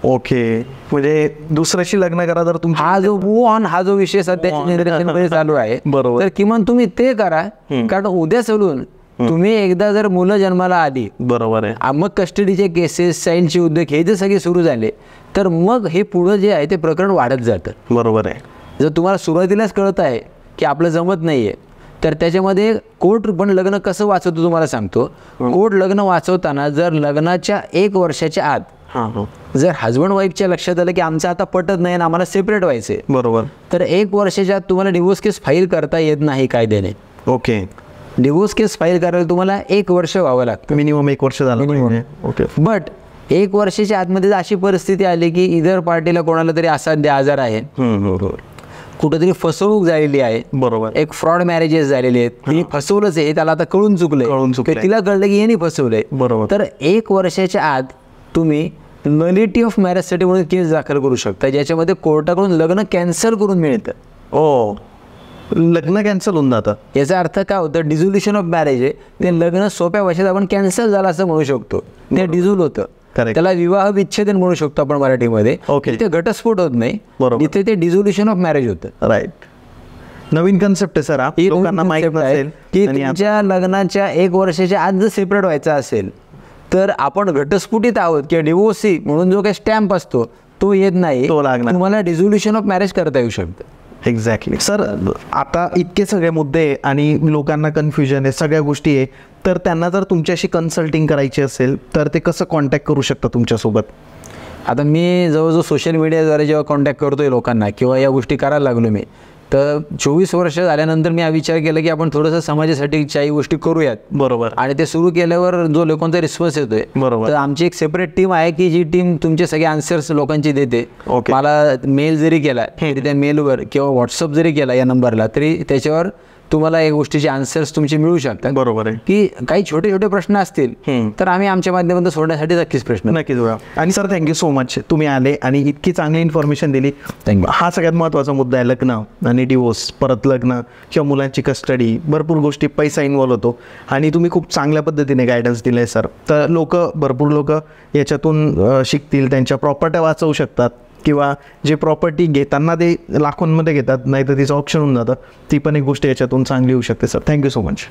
ओके. म्हणजे दुसऱ्याशी लग्न करा जर तुम्ही, हा जो मूव ऑन हा जो विषय सध्याच्या जनरेशनमध्ये चालू आहे, बरोबर, तर किमान तुम्ही ते करा. कारण उद्या चलून तुम्ही एकदा जर मुलं जन्माला आली, बरोबर आहे, मग कस्टडीचे केसेस, चाइल्डचे उद्योग हे जर सगळे सुरू झाले तर मग हे पुढं जे आहे ते प्रकरण वाढत जातं. बरोबर आहे. जर तुम्हाला सुरुवातीलाच कळत आहे की आपलं जमत नाही आहे तर त्याच्यामध्ये कोर्ट पण लग्न कसं वाचवतो तुम्हाला सांगतो. कोर्ट लग्न वाचवताना जर लग्नाच्या 1 वर्षाच्या आत हां हां जर हजबंड वाईफच्या लक्षात आलं की आमचं आता पटत नाही आणि आम्हाला सेपरेट व्हायचे, बरोबर. तर 1 वर्षाच्या आत तुम्हाला डिवोर्स केस फाईल करता येत नाही कायद्याने. ओके. डिवोर्स केस फाईल करायला तुम्हाला 1 वर्ष व्हावं लागतं, मिनिमम 1 वर्ष झालं पाहिजे. ओके. बट 1 वर्षाच्या आतमध्ये अशी परिस्थिती आली की इतर पार्टीला कोणाला तरी असाध्य आजार आहे, कुठंतरी फसवणूक झालेली आहे, बरोबर. एक फ्रॉड मॅरेजेस झालेले आहेत, तिने फसवलंच आहे, त्याला आता कळून चुकलंय, तिला कळलं की यांनी फसवलंय, बरोबर. तर 1 वर्षाच्या आत तुम्ही नलिटी ऑफ मॅरेजसाठी म्हणून केस दाखल करू शकता, ज्याच्यामध्ये कोर्टाकडून लग्न कॅन्सल करून मिळतं. ओ, लग्न कॅन्सल होऊन जातं. याचा अर्थ काय होतं, डिझोल्युशन ऑफ मॅरेज आहे, ते लग्न सोप्या भाषेत आपण कॅन्सल झालं असं म्हणू शकतो, ते डिझोल होतं. त्याला विवाह विच्छेदन म्हणू शकतो आपण मराठीमध्ये. तिथे घटस्फोट होत नाही, तिथे ते डिझोल्युशन ऑफ मॅरेज होतं. राईट. नवीन कन्सेप्ट आहे सर, लोकांना माहित नसेल की तुमच्या लग्नाच्या 1 वर्षाच्या आत जर सेपरेट व्हायचं असेल तर आपण घटस्फोटित आहोत किंवा डिवोर्सी म्हणून जो काही स्टॅम्प असतो तो येत नाही, तो लागणार. तुम्हाला डिझोल्युशन ऑफ मॅरेज करता येऊ शकतं. एक्झॅक्टली. सर, आता इतके सगळे मुद्दे आणि लोकांना कन्फ्युजन आहे, सगळ्या गोष्टी आहे, तर त्यांना जर तुमच्याशी कन्सल्टिंग करायची असेल तर ते कसं कॉन्टॅक्ट करू शकतात तुमच्यासोबत? आता मी जवळजवळ सोशल मीडियाद्वारे जेव्हा कॉन्टॅक्ट करतोय लोकांना किंवा या गोष्टी करायला लागलो मी, तर 24 वर्ष झाल्यानंतर मी हा विचार केला की आपण थोडंसं समाजासाठी काही गोष्टी करूयात. बरोबर. आणि ते सुरू केल्यावर जो लोकांचा रिस्पॉन्स येतोय, बरोबर, तर आमची एक सेपरेट टीम आहे की जी टीम तुमचे सगळे आन्सर्स लोकांची देते. ओके. मला मेल जरी केला तरी त्या मेलवर किंवा व्हॉट्सअप जरी केला या नंबरला तरी त्याच्यावर तुम्हाला या गोष्टीचे आन्सर्स तुमचे मिळू शकतात. बरोबर आहे. की काही छोटे छोटे प्रश्न असतील तर आम्ही आमच्या माध्यमातून सोडण्यासाठी नक्कीच प्रश्न नक्कीच बघा. आणि सर, थँक्यू सो मच, तुम्ही आले आणि इतकी चांगली इन्फॉर्मेशन दिली. थँक्यू. हा सगळ्यात महत्त्वाचा मुद्दा आहे, लग्न आणि डिवोर्स, परत लग्न किंवा मुलांची कस्टडी, भरपूर गोष्टी, पैसा इन्व्हॉल्व होतो आणि तुम्ही खूप चांगल्या पद्धतीने गायडन्स दिलं आहे सर. तर भरपूर लोक याच्यातून शिकतील, त्यांच्या प्रॉपर्ट्या वाचवू शकतात किंवा जे प्रॉपर्टी घेताना ते लाखोंमध्ये घेतात, नाही तर तिचं ऑप्शन होऊन जातं, ती पण एक गोष्ट याच्यातून चांगली होऊ शकते. Sir, thank you so much.